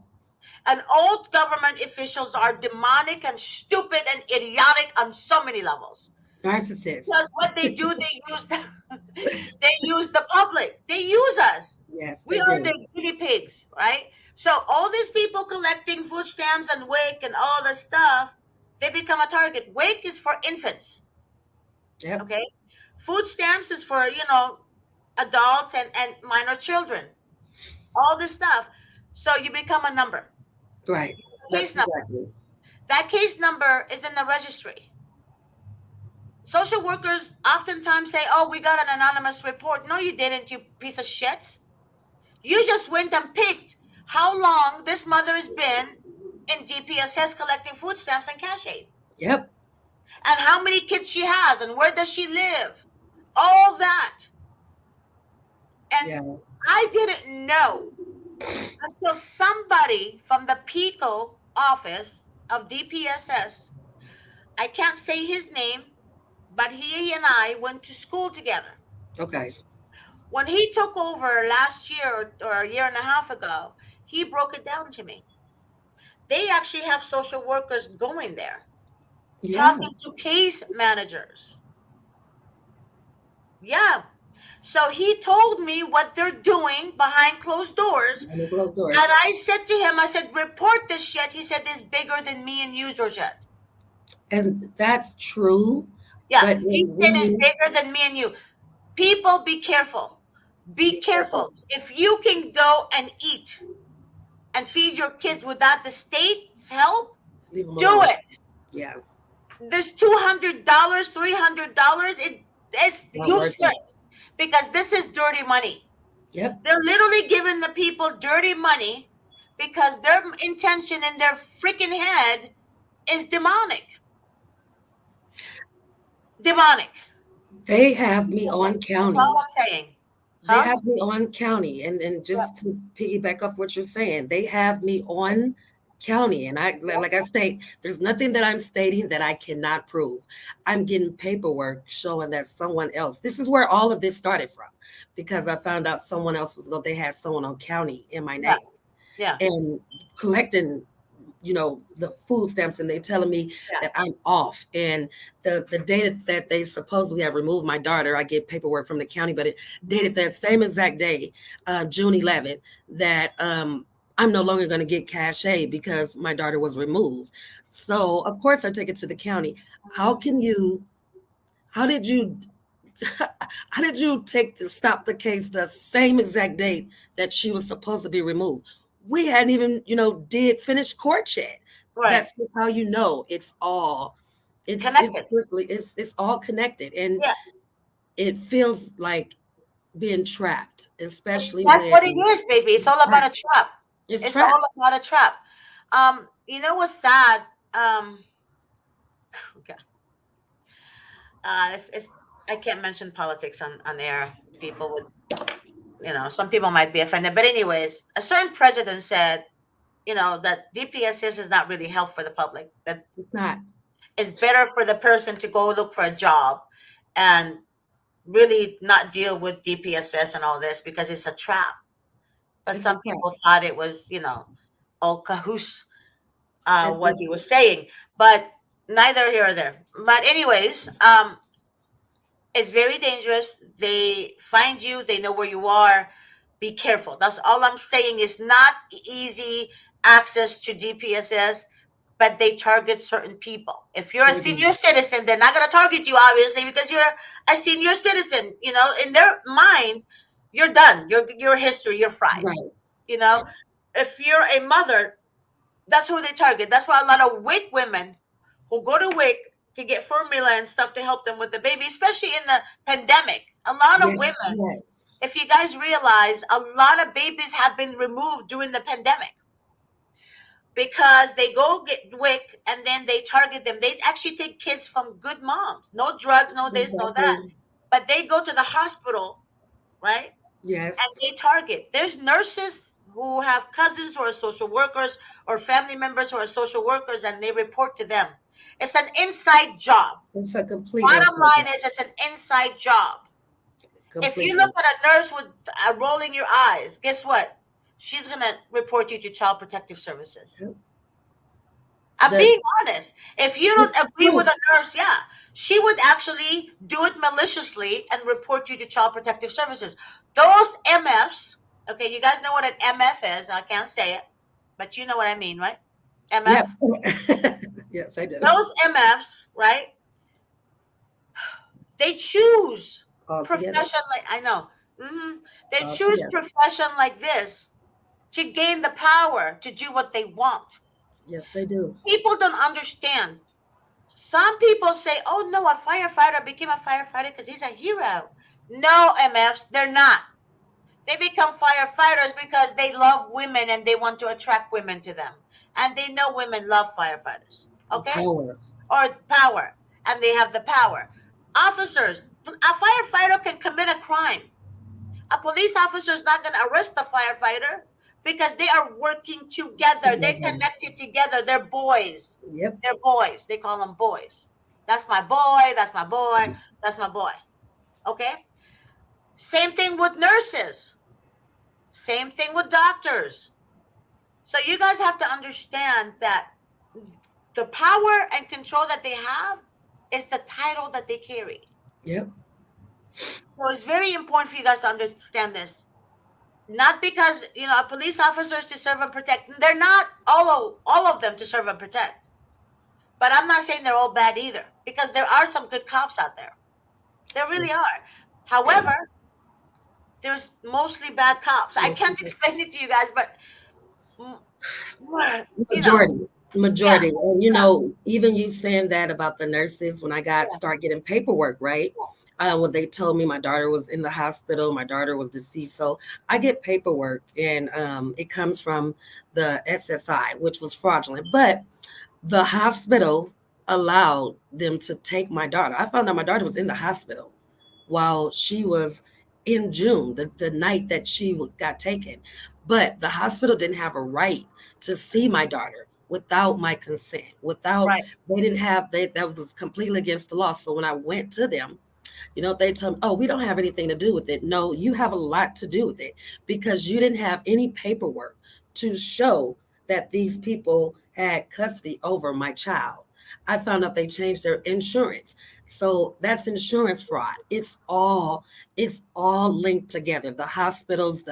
And all government officials are demonic and stupid and idiotic on so many levels. Narcissist. Because what they do, they use the public. They use us. Yes, We they are do. the guinea pigs, right? So all these people collecting food stamps and WIC and all this stuff, they become a target. WIC is for infants, Yep. okay? Food stamps is for adults and minor children. All this stuff. So you become a number, Right. case That's number. exactly. That case number is in the registry. Social workers oftentimes say, oh, we got an anonymous report. No, you didn't, you piece of shit. You just went and picked how long this mother has been in DPSS collecting food stamps and cash aid, Yep. and how many kids she has, and where does she live. All that. And Yeah. I didn't know until somebody from the PICO office of DPSS, I can't say his name, but he and I went to school together. Okay. When he took over last year or a year and a half ago, he broke it down to me. They actually have social workers going there, Yeah. talking to case managers. Yeah. So he told me what they're doing behind closed doors. Behind the closed And doors. I said to him, I said, report this shit. He said, it's bigger than me and you, Georgette. And that's true. Yeah. But He when said, it's you, bigger than me and you. People, be careful. Be be careful, careful. If you can go and eat and feed your kids without the state's help, leave them do alone. it. Yeah. This $200, $300, it's Not worth it. useless because this is dirty money. Yep. They're literally giving the people dirty money because their intention in their freaking head is demonic. Demonic. They have me Simple. on That's all county. I'm saying. They Huh? have me on county. And Yep. just to piggyback off what you're saying, they have me on county. And like I state, there's nothing that I'm stating that I cannot prove. I'm getting paperwork showing that someone else, this is where all of this started from, because I found out someone else was, they had someone on county in my Yeah. name Yeah. and collecting, the food stamps, and they telling me Yeah. that I'm off. And the day that they supposedly have removed my daughter, I get paperwork from the county, but it dated that same exact day, June 11th, that I'm no longer going to get cash aid because my daughter was removed. So of course I take it to the county. How can you? How did you? How did you stop the case the same exact date that she was supposed to be removed? We hadn't even, did finish court yet. Right. That's how you know it's Connected. strictly it's all connected, and Yeah. it feels like being trapped, especially That's when what it is, baby. It's all about a trapped. trap. It's It's all trapped. about a trap. You know what's sad? Okay. It's I can't mention politics on air. People would, some people might be offended. But anyways, a certain president said, that DPSS is not really help for the public. That It's not. it's better for the person to go look for a job and really not deal with DPSS and all this because it's a trap. But It's a some trap. people thought it was, all cahoots, It, what he it's was saying. But neither here or there. But anyways, it's very dangerous. They find you, they know where you are. Be careful. That's all I'm saying. Is not easy access to DPSS, but they target certain people. If you're a They do. senior citizen, they're not going to target you, obviously, because you're a senior citizen. You know, in their mind, you're done. Your history. You're fried. Right. You know, if you're a mother, that's who they target. That's why a lot of WIC women who go to WIC to get formula and stuff to help them with the baby, especially in the pandemic. A lot of Yes. women, Yes. if you guys realize, a lot of babies have been removed during the pandemic because they go get WIC and then they target them. They actually take kids from good moms, no drugs, no this, no that, Exactly. but they go to the hospital, right? And Yes. they target. There's nurses who have cousins who are social workers or family members who are social workers, and they report to them. It's an inside job. It's a complete Bottom inside line job. is, it's an inside job. If you look Completely. at a nurse with rolling your eyes, guess what? She's gonna report you to Child Protective Services. Yep. I'm The being honest. If you don't it's agree with true. a nurse, yeah, she would actually do it maliciously and report you to Child Protective Services. Those MFs, okay, you guys know what an MF is. I can't say it, but you know what I mean, right? Yep. MF. Yes, I do. Those MFs, right? They choose All together. profession like I know. They All choose together. profession like this to gain the power to do what they want. Yes, they do. People don't understand. Some people say, "Oh no, a firefighter became a firefighter because he's a hero." No, MFs, they're not. They become firefighters because they love women and they want to attract women to them, and they know women love firefighters. The Okay, power. or power, and they have the power. Officers, a firefighter can commit a crime. A police officer is not going to arrest the firefighter because they are working together. They're Together. connected together. They're boys. Yep. They're boys. They call them boys. That's my boy. That's my boy. That's my boy. Okay. Same thing with nurses. Same thing with doctors. So you guys have to understand that the power and control that they have is the title that they carry. Yep. So it's very important for you guys to understand this. Not because a police officer is to serve and protect. They're not all of them to serve and protect. But I'm not saying they're all bad either, because there are some good cops out there. There True. really are. However, there's mostly bad cops. I Most can't people. explain it to you guys, but mm, Majority. yeah, Majority. And even you saying that about the nurses, when I got yeah, start getting paperwork, right? When they told me my daughter was in the hospital, my daughter was deceased. So I get paperwork and it comes from the SSI, which was fraudulent. But the hospital allowed them to take my daughter. I found out my daughter was in the hospital while she was in June, the night that she got taken. But the hospital didn't have a right to see my daughter without my consent. Without right. they didn't have they that was completely against the law. So when I went to them, they tell me, oh, we don't have anything to do with it. No, you have a lot to do with it because you didn't have any paperwork to show that these people had custody over my child. I found out they changed their insurance. So that's insurance fraud. It's all linked together. The hospitals,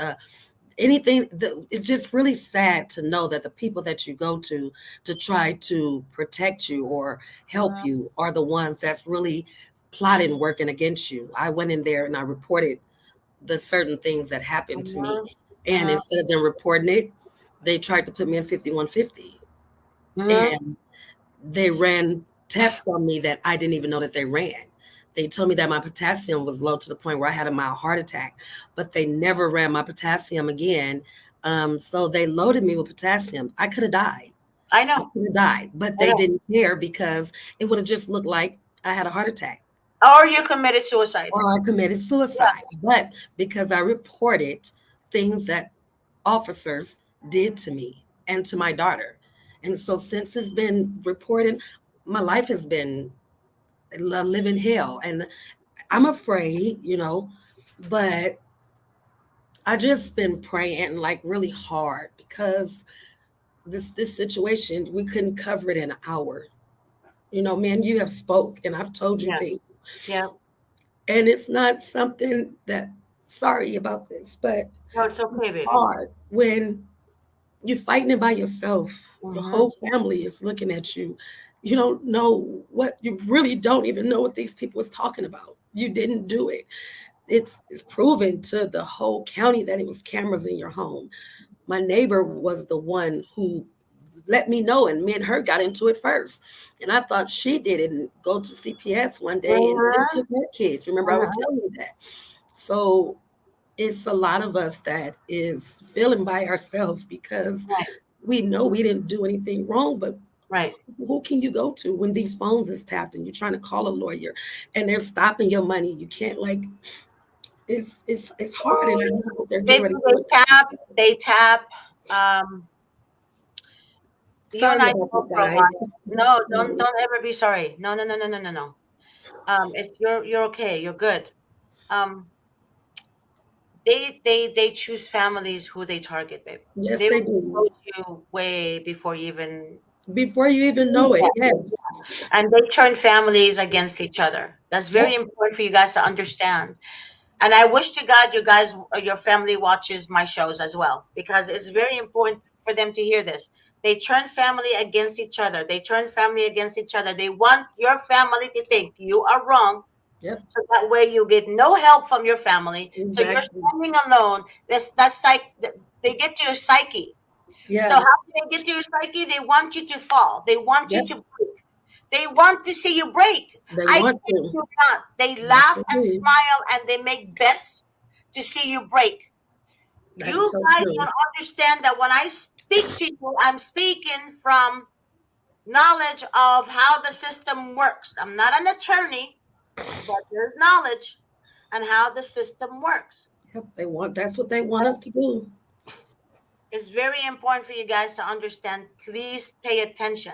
it's just really sad to know that the people that you go to try to protect you or help Mhm, you are the ones that's really plotting working against you. I went in there and I reported the certain things that happened to me, mhm, and instead of them reporting it, they tried to put me in 5150, mhm. and they ran tests on me that I didn't even know that they ran. They told me that my potassium was low to the point where I had a mild heart attack, but they never ran my potassium again. So they loaded me with potassium. I could have died. I I know. could have died, but I they know. didn't care because it would have just looked like I had a heart attack Or you committed suicide. or I committed Yeah. suicide. But because I reported things that officers did to me and to my daughter. And so since it's been reported, my life has been a living hell. And I'm afraid, but I just been praying like really hard because this situation, we couldn't cover it in an hour. Man, you have spoke and I've told you Yeah. things. Yeah. And it's not something that Sorry about this, but No, it's okay, baby. hard when you're fighting it by yourself. Your Mm-hmm. whole family is looking at you. You don't know what you really don't even know what these people was talking about. You didn't do it. It's proven to the whole county that it was cameras in your home. My neighbor was the one who let me know, and me and her got into it first. And I thought she did it and go to CPS one day and Mm-hmm. took her kids. Remember, I was telling you that. So it's a lot of us that is feeling by ourselves because Right, we know we didn't do anything wrong, but right. who can you go to when these phones is tapped and you're trying to call a lawyer and they're stopping your money? You can't like it's hard, and I know what they're They getting ready do. to do. They tap. Um, you and Sorry I about spoke that, for a guys. while. No, Sorry. don't ever be sorry. No, no, no, no, no, no, no. If you're okay, you're good. Um, they choose families who they target, babe. Yes, They they will do. expose you way before you even Before you even see know it, them. yes. And they turn families against each other. That's very Yep, important for you guys to understand. And I wish to God you guys, your family watches my shows as well, because it's very important for them to hear this. They turn family against each other. They turn family against each other. They want your family to think you are wrong. yep, So that way you get no help from your family. So you're exactly. standing alone. That's like they get to your psyche. So Yeah, how do they get to your psyche? They want you to fall. They want you yep. to break. They want to see you break. They I want kid to. you not. They Yes, laugh they and do. smile and they make bets to see you break. That is You so guys true. don't understand that when I speak to you, I'm speaking from knowledge of how the system works. I'm not an attorney, but there's knowledge on how the system works. Yep, that's what they want us to do. It's very important for you guys to understand. Please pay attention.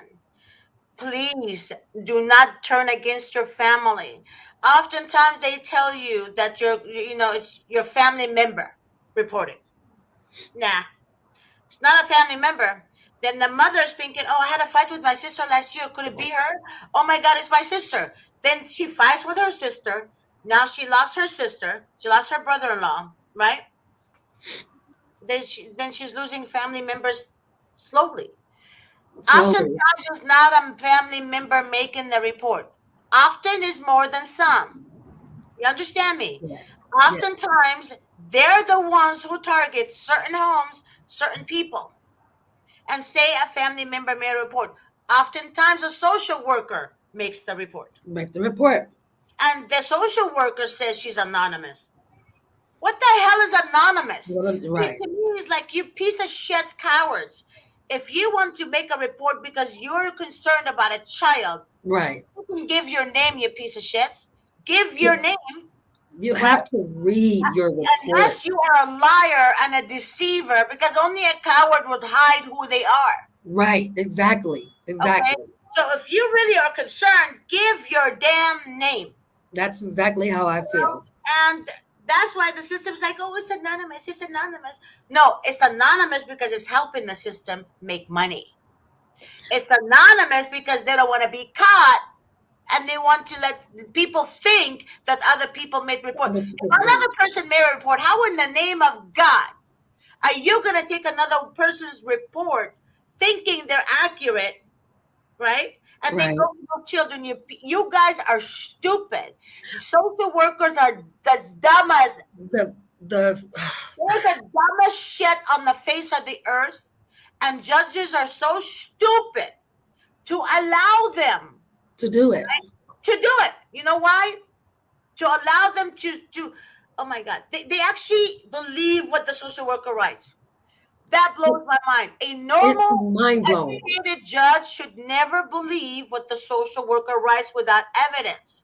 Please do not turn against your family. Oftentimes they tell you that it's your family member reporting. Nah, it's not a family member. Then the mother's thinking, oh, I had a fight with my sister last year. Could it be her? Oh my God, it's my sister. Then she fights with her sister. Now she lost her sister. She lost her brother-in-law, right? Then she's losing family members slowly. Slowly. Oftentimes, it's not a family member making the report. Often is more than some. You understand me? Yes. Yes. Oftentimes, they're the ones who target certain homes, certain people, and say a family member made a report. Oftentimes, a social worker makes the report, Make the report. and the social worker says she's anonymous. What the hell is anonymous? See, Right. to me, it's like you piece of shit's cowards. If you want to make a report because you're concerned about a child, Right. you can give your name, you piece of shits. Give Yeah, your name, you right? have to read your report. Unless you are a liar and a deceiver, because only a coward would hide who they are. Right. Exactly. Okay? Exactly. So if you really are concerned, give your damn name. That's exactly how I feel. And that's why the system's like, oh, it's anonymous, it's anonymous. No, it's anonymous because it's helping the system make money. It's anonymous because they don't want to be caught and they want to let people think that other people made report. Other If people's done. another person made a report, how in the name of God are you going to take another person's report thinking they're accurate, right? And they Right. go to those children. You guys are stupid. Social workers are as dumb as The they're the dumbest shit on the face of the earth, and judges are so stupid to allow them to do it. to do it. You know why? To allow them to oh my God, they actually believe what the social worker writes. That blows my mind. A It's normal mind blowing. educated judge should never believe what the social worker writes without evidence.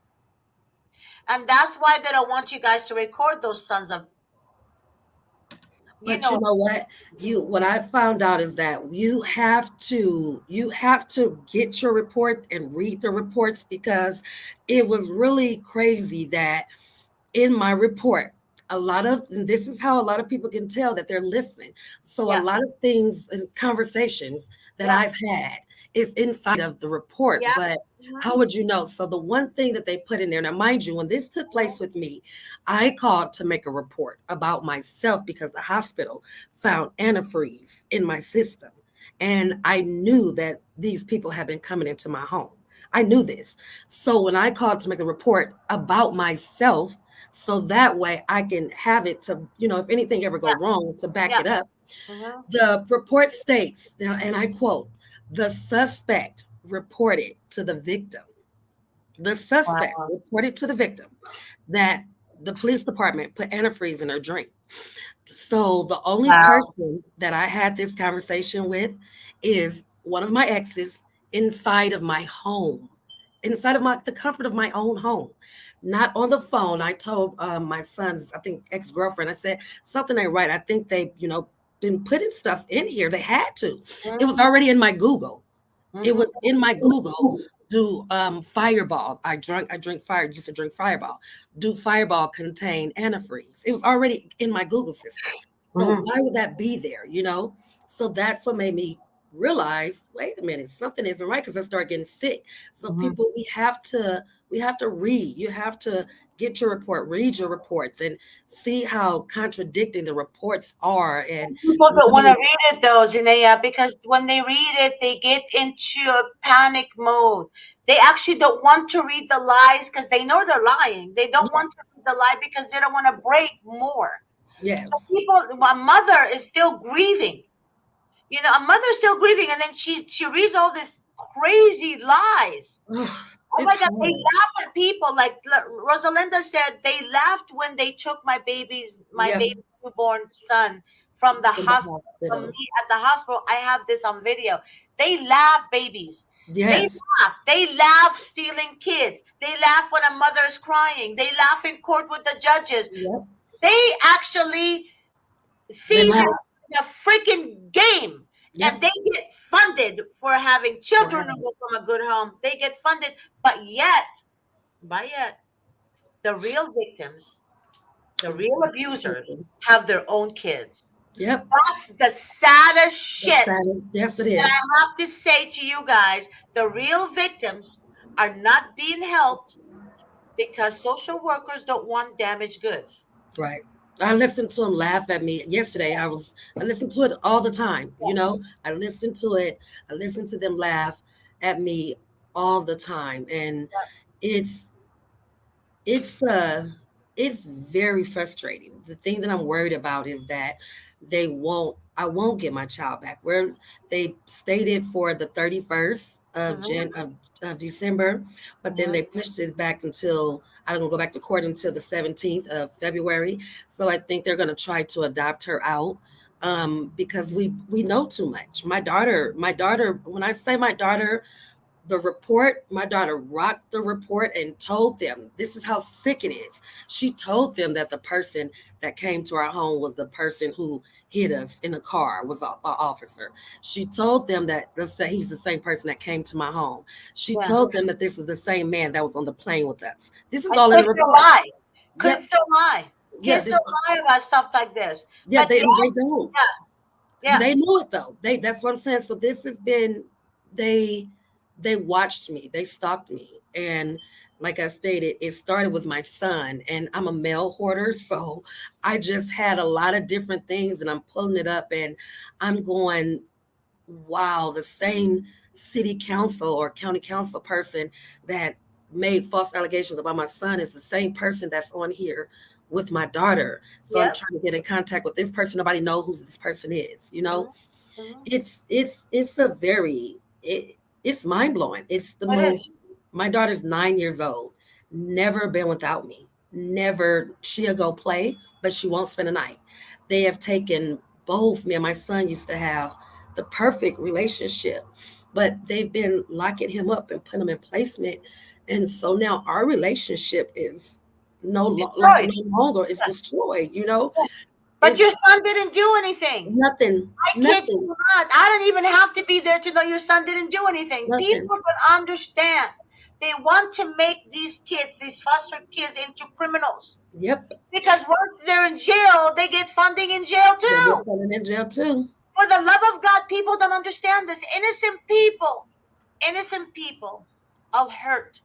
And that's why they don't want you guys to record those sons of you But you know know what? What I found out is that you have to get your report and read the reports because it was really crazy that in my report, a lot of and this is how a lot of people can tell that they're listening. So a yeah, lot of things and conversations that yeah, I've had, It's inside of the report, Yep. but Mhm. how would you know? So the one thing that they put in there, now mind you, when this took place with me, I called to make a report about myself because the hospital found antifreeze in my system. And I knew that these people had been coming into my home. I knew this. So when I called to make a report about myself, so that way I can have it to, if anything ever go Yeah. wrong, to back Yeah. it up. Mhm. The report states, now, and I quote, the suspect reported to the victim. The suspect Wow. reported to the victim that the police department put antifreeze in her drink. So the only Wow. person that I had this conversation with is one of my exes inside of my home, inside of the comfort of my own home, not on the phone. I told my son's, I think, ex girlfriend. I said something ain't right. I think they, been putting stuff in here. They had to. It was Mhm. already in my Google. It Mhm. was in my Google. Do Fireball? I drink fire. Used to drink Fireball. Do Fireball contain antifreeze? It was already in my Google system. So Mhm. why would that be there? So that's what made me realize. Wait a minute, something isn't right because I started getting sick. So Mhm. people, we have to read. You have to get your report, read your reports, and see how contradicting the reports are. And People don't want to really, read it though, Zinaya, because when they read it, they get into a panic mode. They actually don't want to read the lies because they know they're lying. They don't yeah, want to read the lie because they don't want to break more. So yes. people, a mother is still grieving. A mother's still grieving, and then she reads all this crazy lies. Ugh, Oh it's my God, they hard. laugh at people. Like Rosalinda said, they laughed when they took my Yep. baby newborn son from the From the hospital, from hospital. me at the hospital. I have this on video. They laugh, babies. They Yes. laugh. They laugh stealing kids. They laugh when a mother is crying. They laugh in court with the judges. Yep. They actually They see laugh. this in a freaking game, and Yep. they get funded for having children who Wow. go from a good home. They get funded, but yet, the real victims, the It's real abusers, something. have their own kids. Yep. That's the saddest It's shit sad. Yes, it that is. I have to say to you guys. The real victims are not being helped because social workers don't want damaged goods. Right. I listened to him laugh at me yesterday. I listened to it all the time. I listened to it. I listened to them laugh at me all the time. And it's it's uh it's very frustrating. The thing that I'm worried about is that I won't get my child back. Where they stated for the 31st of Mm-hmm, of December, but then mm-hmm. they pushed it back until I don't go back to court until the 17th of February. So I think they're gonna try to adopt her out because we know too much. My daughter, when I say my daughter, the report, my daughter rocked the report and told them this is how sick it is. She told them that the person that came to our home was the person who hit us in a car, was a officer. She told them that, let's say, he's the same person that came to my home. She Yeah. told them that this is the same man that was on the plane with us. This is And all in the kids still report. lie. Kids Yep. still lie. Yeah. Kids still lie about stuff like this. Yeah. But They yeah, and they don't. yeah, They know it though. That's what I'm saying. So this has been they they watched me, they stalked me. And like I stated, it started with my son, and I'm a mail hoarder. So I just had a lot of different things, and I'm pulling it up and I'm going, wow, the same city council or county council person that made false allegations about my son is the same person that's on here with my daughter. So I'm yep. trying to get in contact with this person. Nobody know who this person is. Mhm, mhm. It's a very it's mind blowing. It's the It is. most. My daughter's 9 years old. Never been without me. Never. She'll go play, but she won't spend a night. They have taken both. Me and my son used to have the perfect relationship, but they've been locking him up and put him in placement, and so now our relationship is Destroyed. no longer. It's destroyed. Yeah. But your It's son didn't do anything. nothing. I kid you Nothing. not. I don't even have to be there to know your son didn't do anything. Nothing. People don't understand. They want to make these kids, these foster kids, into criminals. Yep. Because once they're in jail, they get funding in jail They too. get put in jail too. For the love of God, people don't understand this. Innocent people. innocent people all hurt,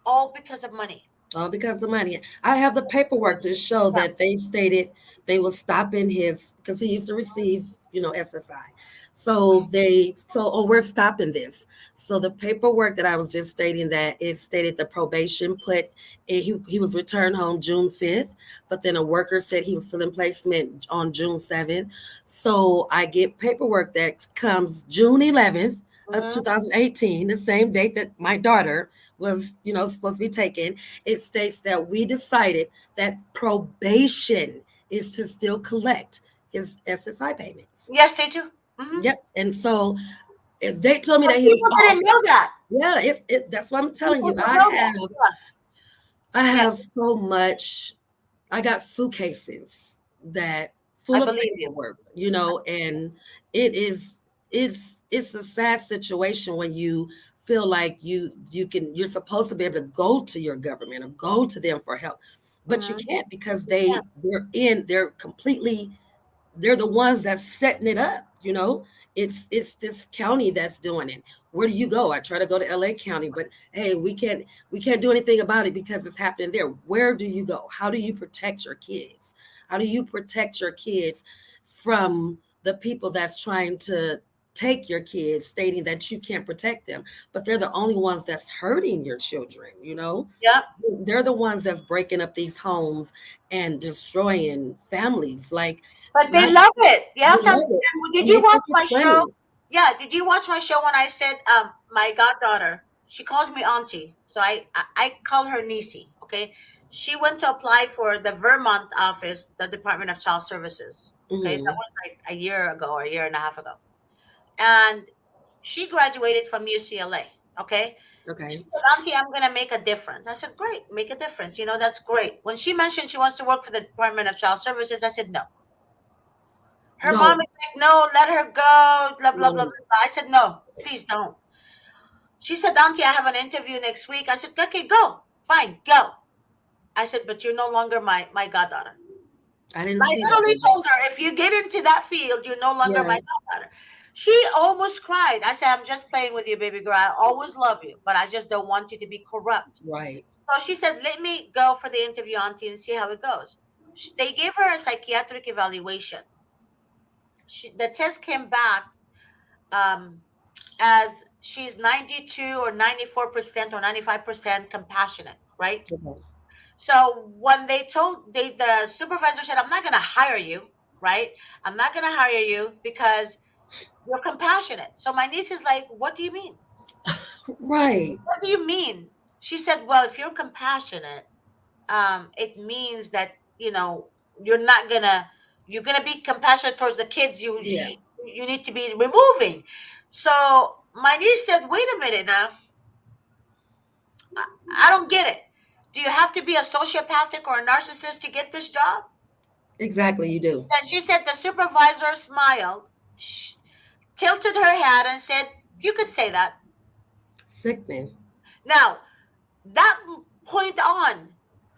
all because of money. All because of money. I have the paperwork to show Yeah. that they stated they was stopping his because he used to receive, SSI. So we're stopping this. So the paperwork that I was just stating that it stated the probation put he was returned home June 5th, but then a worker said he was still in placement on June 7th. So I get paperwork that comes June 11th of Mhm. 2018, the same date that my daughter was, supposed to be taken. It states that we decided that probation is to still collect his SSI payments. Yes, they do. Hmm. Yep. And so if they told me But that he was people off, didn't know that. yeah, that's what I'm telling People you. don't know that. I Yeah. have so much. I got suitcases that I full of believe you. paperwork, and it is it's a sad situation when you feel like you're supposed to be able to go to your government or go to them for help, but you Hmm. can't because Yeah. they're the ones that's setting it up. It's this county that's doing it. Where do you go? I try to go to LA County, but hey, we can't do anything about it because it's happening there. Where do you go? How do you protect your kids? How do you protect your kids from the people that's trying to take your kids, stating that you can't protect them, but they're the only ones that's hurting your children. Yeah. They're the ones that's breaking up these homes and destroying families. Like, But they not love it. You they have to love understand. it Did and they you watch think it's my show? funny. Yeah. Did you watch my show when I said my goddaughter? She calls me auntie, so I call her niecey. Okay. She went to apply for the Vermont office, the Department of Child Services. Okay, that Hmm. was like a year ago or a year and a half ago, and she graduated from UCLA. Okay. She Okay. said, Auntie, I'm going to make a difference. I said, great, make a difference. That's great. When she mentioned she wants to work for the Department of Child Services, I said, no. Her No, mom is like, no, let her go, blah, blah, no, blah, no. blah. I said, no, please don't. She said, Auntie, I have an interview next week. I said, okay, go. Fine, go. I said, but you're no longer my goddaughter. I didn't I see that literally one. told her, if you get into that field, you're no longer Yeah, my goddaughter. She almost cried. I said, I'm just playing with you, baby girl. I always love you, but I just don't want you to be corrupt. right. So she said, let me go for the interview, Auntie, and see how it goes. They gave her a psychiatric evaluation. The test came back um, as she's 92 or 94% or 95% compassionate, right? Okay. So when the supervisor said, I'm not going to hire you, right? I'm not going to hire you because you're compassionate. So my niece is like, what do you mean? Right. What do you mean? She said, well, if you're compassionate, it means that you're not gonna you're gonna be compassionate towards the kids Yeah, you need to be removing. So my niece said, wait a minute now, i, I don't get it. Do you have to be a sociopathic or a narcissist to get this job? exactly. You do. And she said the supervisor smiled, sh- tilted her head and said, you could say that. Sickening. Now that point on,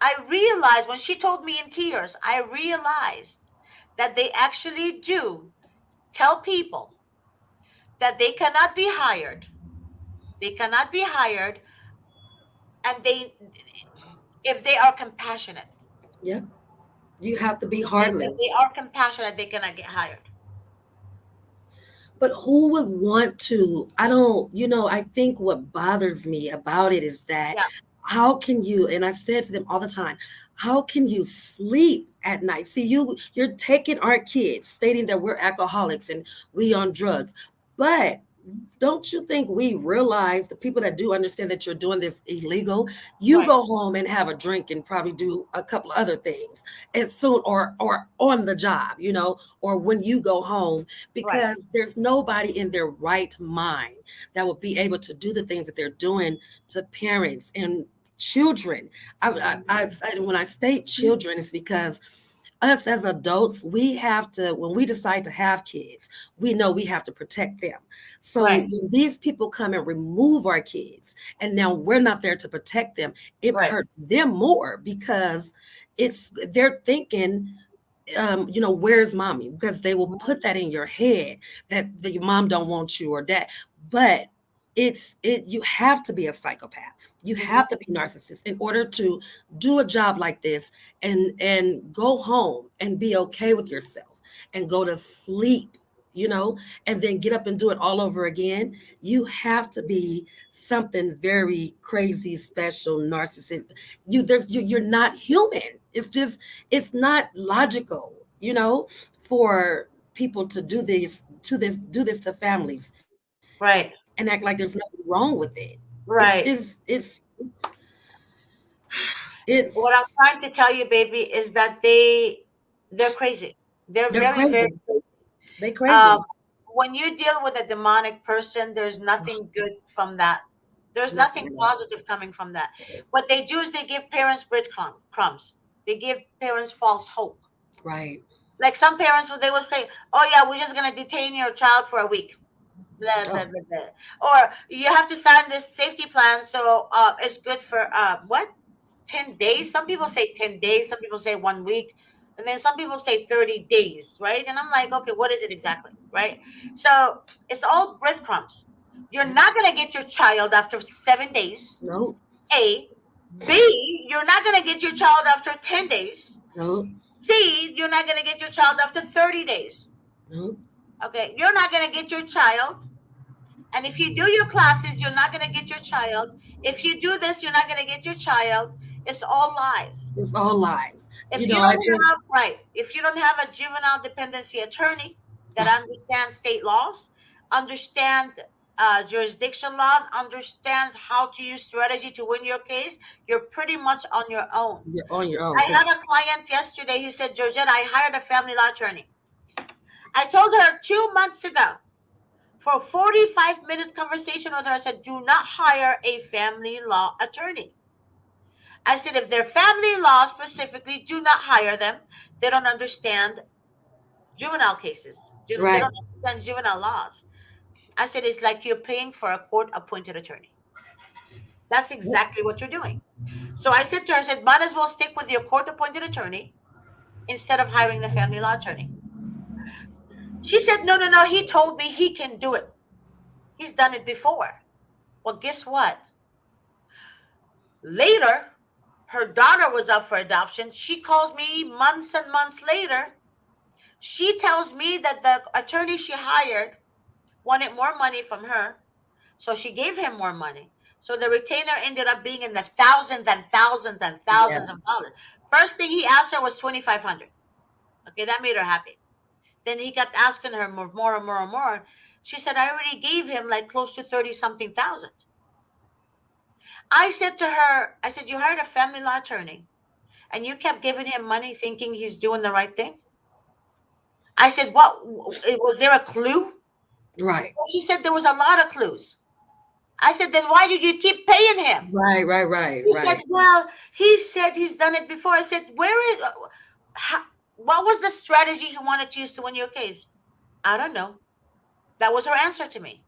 I realized when she told me in tears, I realized that they actually do tell people that they cannot be hired. They cannot be hired, and if they are compassionate, Yep. You have to be if they heartless. are compassionate, they cannot get hired. But who would want to? I don't, I think what bothers me about it is that Yeah, how can you, and I said to them all the time, how can you sleep at night? See, you're taking our kids, stating that we're alcoholics and we on drugs. But don't you think we realize the people that do understand that you're doing this illegal, you right, go home and have a drink and probably do a couple of other things as soon or on the job, or when you go home, right. because there's nobody in their right mind that will be able to do the things that they're doing to parents and children. When I state children, it's because us as adults, we have to, when we decide to have kids, we know we have to protect them. So Right, when these people come and remove our kids, and now we're not there to protect them, it right. hurts them more because they're thinking, where's mommy? Because they will Mhm. put that in your head that the mom don't want you or that. But You have to be a psychopath. You Mhm. have to be narcissist in order to do a job like this and go home and be okay with yourself and go to sleep, you know, and then get up and do it all over again. You have to be something very crazy, special, narcissist. You're not human. It's just it's not logical, you know, for people to do this to families and act like Right. there's nothing wrong with it. Right. What I'm It's trying to tell you, baby, is that they're crazy. They're they're very, very crazy. crazy. They Um, crazy. when you deal with a demonic person, there's nothing good from that. There's Nothing nothing at all. positive coming from that. What they do is they give parents crumbs. They give parents false hope. Right. Like some parents, they will say, "Oh yeah, we're just gonna detain your child for a week." Blah, blah, Oh, blah, blah. Or you have to sign this safety plan, so it's good for what 10 days. Some people say 10 days. Some people say 1 week, and then some people say 30 days, right? And I'm like, okay, what is it exactly, right? So it's all breadcrumbs. You're not gonna get your child after 7 days. no, A, B, you're not gonna get your child after 10 days. no, C, you're not gonna get your child after 30 days. no. Okay, you're not gonna get your child. And if you do your classes, you're not going to get your child. If you do this, you're not going to get your child. It's all lies. It's all lies. If You you know, I don't just have, right, if you don't have a juvenile dependency attorney that understands state laws, understand jurisdiction laws, understands how to use strategy to win your case, you're pretty much on your own. you're on your own I because had a client yesterday who said, Georgette, I hired a family law attorney. I told her 2 months ago, for a 45-minute conversation with her, I said, do not hire a family law attorney. I said, if they're family law specifically, do not hire them. They don't understand juvenile cases. They right. don't understand juvenile laws. I said, it's like you're paying for a court appointed attorney. That's Yep. exactly what you're doing. So I said to her, I said, might as well stick with your court appointed attorney instead of hiring the family law attorney. She said, no, no, no. He told me he can do it. He's done it before. Well, guess what? Later, her daughter was up for adoption. She calls me months and months later. She tells me that the attorney she hired wanted more money from her. So she gave him more money. So the retainer ended up being in the thousands and thousands and Yeah. thousands of dollars. First thing he asked her was 2,500. Okay, that made her happy. Then he kept asking her more and more and more. She said, I already gave him like close to 30 something thousand. I said to her, I said, you hired a family law attorney and you kept giving him money thinking he's doing the right thing? I said, what was there a clue? Right. She said there was a lot of clues. I said, then why did you keep paying him? Right. Right. Right. He said, Right. well, he said he's done it before. I said, where is how, what was the strategy he wanted to use to win your case? I don't know. That was her answer to me.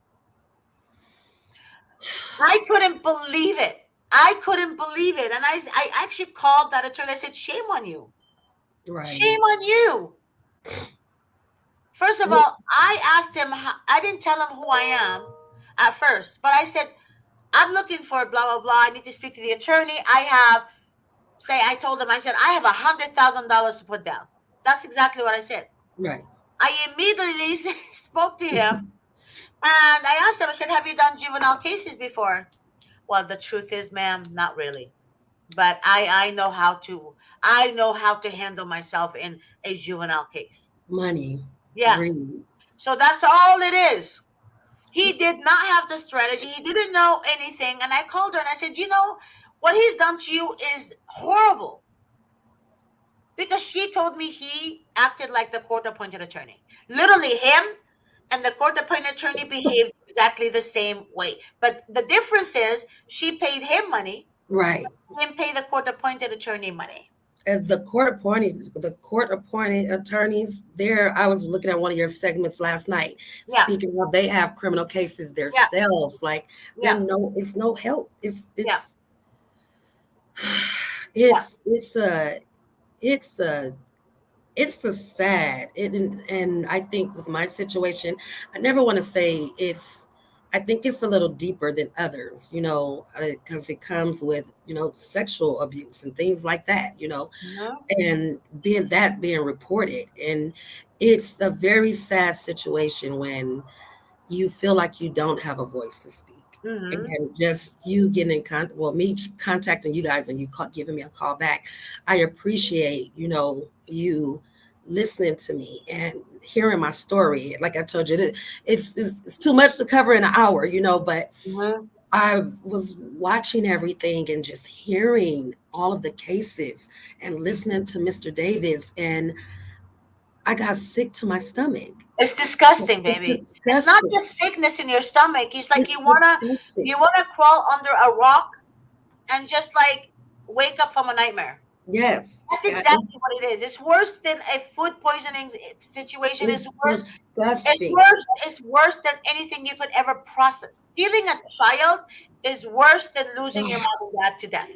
I couldn't believe it. I couldn't believe it. And I actually called that attorney. I said, shame on you. Right. Shame on you. First of Well, all, I asked him, I didn't tell him who I am at first, but I said, I'm looking for blah, blah, blah. I need to speak to the attorney. I told him, I said, I have $100,000 to put down. That's exactly what I said. right. I immediately spoke to him and I asked him, I said, have you done juvenile cases before? Well, the truth is, ma'am, not really. But I know how to handle myself in a juvenile case. Money, Yeah. greed. So that's all it is. He did not have the strategy. He didn't know anything. And I called her and I said, what he's done to you is horrible. Because she told me he acted like the court appointed attorney. Literally, him and the court appointed attorney behaved exactly the same way. But the difference is she paid him money, Right. him pay the court appointed attorney money. As the court appointed attorneys, there I was looking at one of your segments last night. Yeah, Speaking of, they have criminal cases yeah, themselves. Like yeah, it's no help. It's yeah, it's yeah, it's it's a it's a sad and I think with my situation, I never want to say it's I think it's a little deeper than others, because it comes with, sexual abuse and things like that, Mhm, and being reported. And it's a very sad situation when you feel like you don't have a voice to speak. mhm, And just you getting in contact, well, me contacting you guys and giving me a call back, I appreciate, you listening to me and hearing my story. Like I told you, it's too much to cover in an hour, but mhm. I was watching everything and just hearing all of the cases and listening to Mr. Davis, and I got sick to my stomach. It's disgusting, It's baby. It's not disgusting. just sickness in your stomach. It's like It's you disgusting. wanna crawl under a rock and just like wake up from a nightmare. Yes. That's It's exactly what it is. It's worse than a food poisoning situation. it's It's worse. It's disgusting. worse. It's worse than anything you could ever process. Stealing a child is worse than losing your mom and dad to death.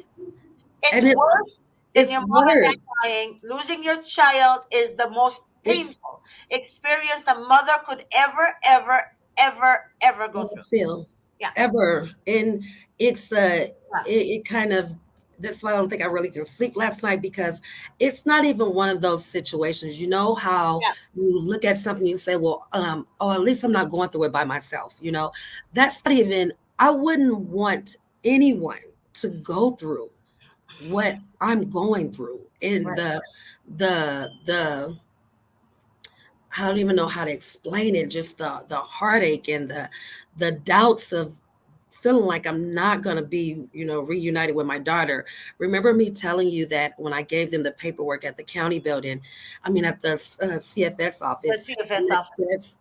It's And worse than it's your mom and worse. dad dying. Losing your child is the most It's painful experience a mother could ever go through. feel Yeah, ever. And it's yeah, it kind of, that's why I don't think I really can sleep last night, because it's not even one of those situations. You know how yeah. you look at something, you say, well, oh, at least I'm not going through it by myself. That's not even, I wouldn't want anyone to go through what I'm going through. And Right. the I don't even know how to explain it, just the heartache and the doubts of feeling like I'm not going to be, reunited with my daughter. Remember me telling you that when I gave them the paperwork at the county building, I mean at the CFS Let's office, see if it's off.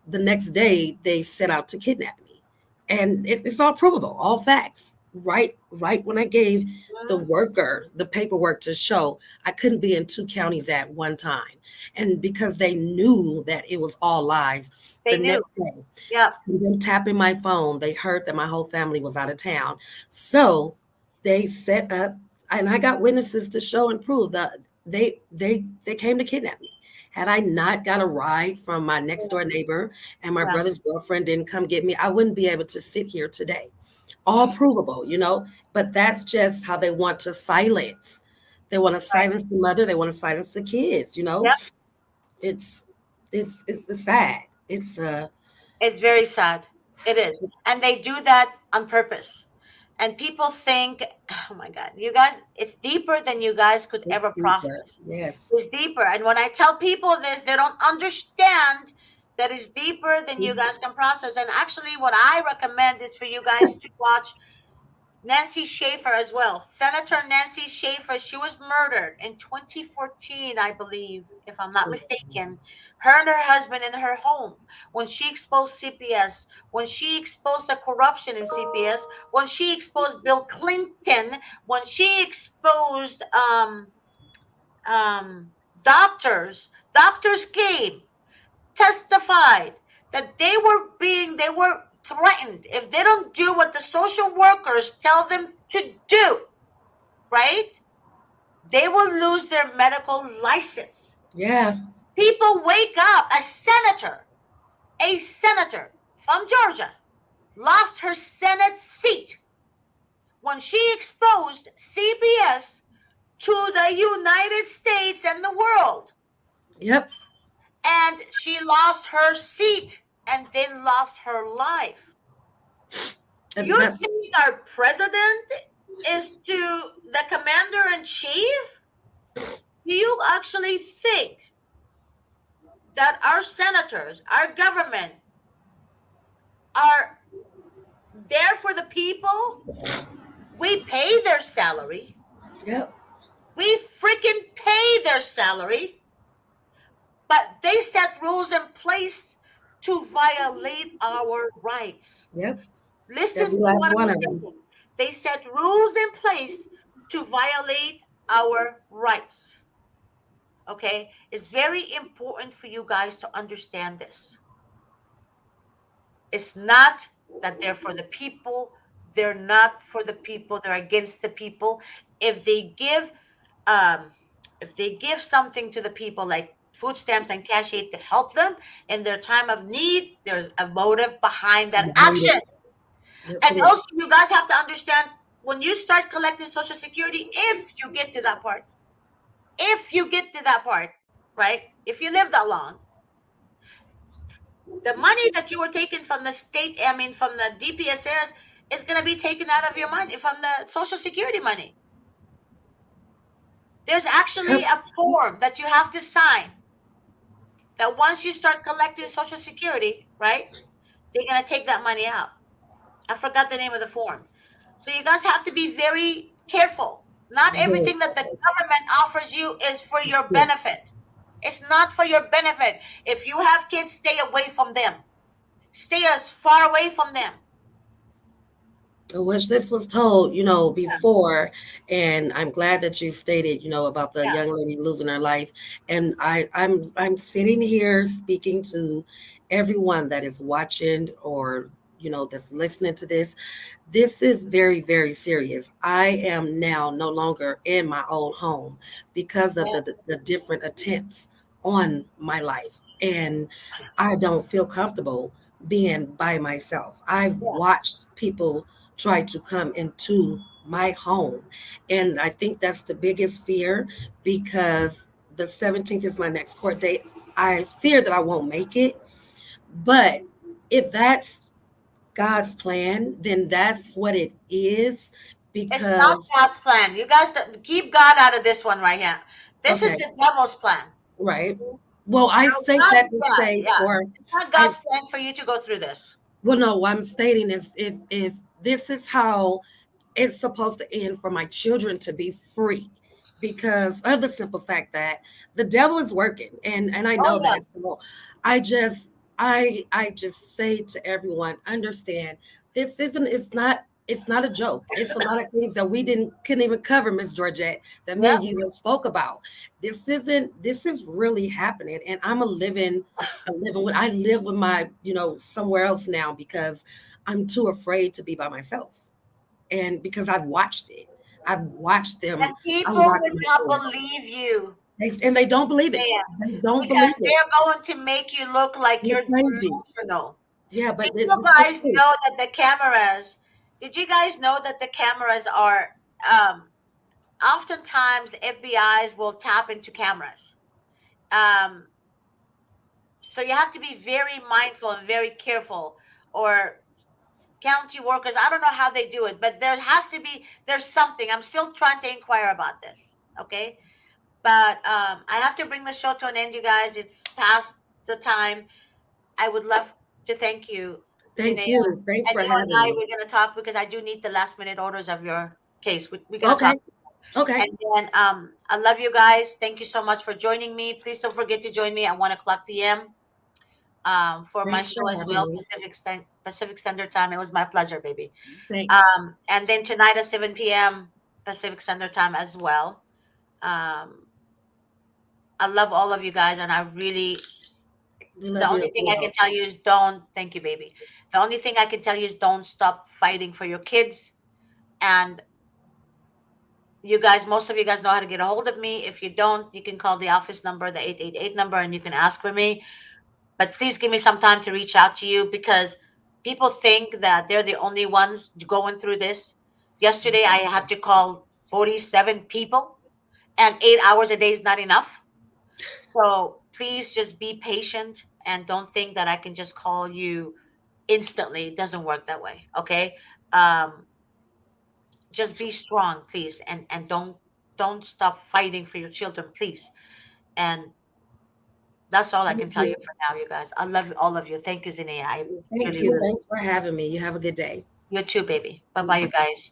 the next day they set out to kidnap me. And it's all provable, all facts. Right when I gave the Mhm. worker the paperwork to show I couldn't be in two counties at one time. And because they knew that it was all lies, the They knew. next day, Yeah. them tapping my phone, they heard that my whole family was out of town. So they set up, and I got witnesses to show and prove that they came to kidnap me. Had I not got a ride from my next door neighbor and my Yeah. brother's girlfriend didn't come get me, I wouldn't be able to sit here today. All provable, but that's just how they want to silence. They want to Right. silence the mother, they want to silence the kids. Yep. It's it's sad. It's It's very sad. It is. And they do that on purpose. And people think, oh my God, you guys, it's deeper than you guys could it's ever deeper. process. Yes. It's deeper. And when I tell people this, they don't understand that it's deeper than you guys can process. And actually, what I recommend is for you guys to watch Nancy Schaefer as well. Senator Nancy Schaefer, she was murdered in 2014, I believe, if I'm not mistaken. Her and her husband in her home. When she exposed CPS, when she exposed the corruption in CPS, when she exposed Bill Clinton, when she exposed um, doctors came, testified that they were threatened if they don't do what the social workers tell them to do, right? They will lose their medical license. Yeah. People wake up. A senator from Georgia lost her Senate seat when she exposed CPS to the United States and the world. Yep. And she lost her seat and then lost her life. And You that, think our president is to the commander in chief? Do you actually think that our senators, our government, are there for the people? We pay their salary. yep. We freaking pay their salary, but they set rules in place to violate our rights. Yep. Listen Every to last what I'm one of them. saying. They set rules in place to violate our rights. Okay? It's very important for you guys to understand this. It's not that they're for the people, they're not for the people, they're against the people. If they give um if they give something to the people like food stamps and cash aid to help them in their time of need, there's a motive behind that Behind action. it. Yes, And it is. also, you guys have to understand, when you start collecting Social Security, if you get to that part, if you get to that part, right? If you live that long, the money that you were taking from the state, I mean, from the DPSS, is going to be taken out of your money, from the Social Security money. There's actually a form that you have to sign, that once you start collecting Social Security, right, they're going to take that money out. I forgot the name of the form. So you guys have to be very careful. Not Very everything that the government offers you is for your true. benefit. It's not for your benefit. If you have kids, stay away from them. Stay as far away from them. Which this was told, Yeah, before, and I'm glad that you stated, about the yeah, young lady losing her life. And I'm sitting here speaking to everyone that is watching, or that's listening to this. This is very, very serious. I am now no longer in my old home because of yeah, the different attempts on my life. And I don't feel comfortable being by myself. I've yeah. watched people try to come into my home. And I think that's the biggest fear, because the 17th is my next court date. I fear that I won't make it. But if that's God's plan, then that's what it is. It's not Because, God's plan. You guys keep God out of this one right here. This is okay, the devil's plan. right. Well, I Now, say God, that to yeah, say, yeah. or It's not I, God's plan for you to go through this. well, no, what I'm stating is, if this is how it's supposed to end, for my children to be free, because of the simple fact that the devil is working, and I Oh know yeah. that. So I just say to everyone, understand, this isn't it's not a joke. It's a lot of things that we didn't couldn't even cover, Miss Georgette, that me Yeah. and you even spoke about. This is really happening, and I'm I live with my, somewhere else now, because I'm too afraid to be by myself. And because I've watched it, I've watched them. And I people watched will my not children. believe you. And they don't believe it. Yeah. They don't Because believe it. they're going to make you look like You're you're crazy. delusional. Yeah, Did but you it's the guys truth. know that the cameras, did you guys know that the cameras are, um, oftentimes FBI's will tap into cameras. Um, so you have to be very mindful and very careful. Or county workers, I don't know how they do it, but there's something. I'm still trying to inquire about this. Okay. But I have to bring the show to an end, you guys. It's past the time. I would love to thank you, Thank Zinea. you. Thanks And for you and having I, me. we're going to talk, because I do need the last minute orders of your case. We're going to talk. Okay. Okay. And then I love you guys. Thank you so much for joining me. Please don't forget to join me at 1 o'clock p.m. For my Thanks for show as having well, me. Pacific Standard Time. It was my pleasure, baby. Thanks. And then tonight at 7 p.m. Pacific Standard Time as well. Um, I love all of you guys, and I really, We the love you only as thing I can well. tell you is thank you, baby. The only thing I can tell you is don't stop fighting for your kids. And you guys, most of you guys know how to get a hold of me. If you don't, you can call the office number, the 888 number, and you can ask for me. But please give me some time to reach out to you, because people think that they're the only ones going through this. Yesterday, I had to call 47 people, and 8 hours a day is not enough. So please just be patient, and don't think that I can just call you instantly. It doesn't work that way. Okay. Um, just be strong, please, and don't stop fighting for your children, please. And that's all I Thank can tell you you. for now, you guys. I love all of you. Thank you, Zinnia. I Thank really, you. really. Thanks for having me. You have a good day. You too, baby. Bye bye, you guys.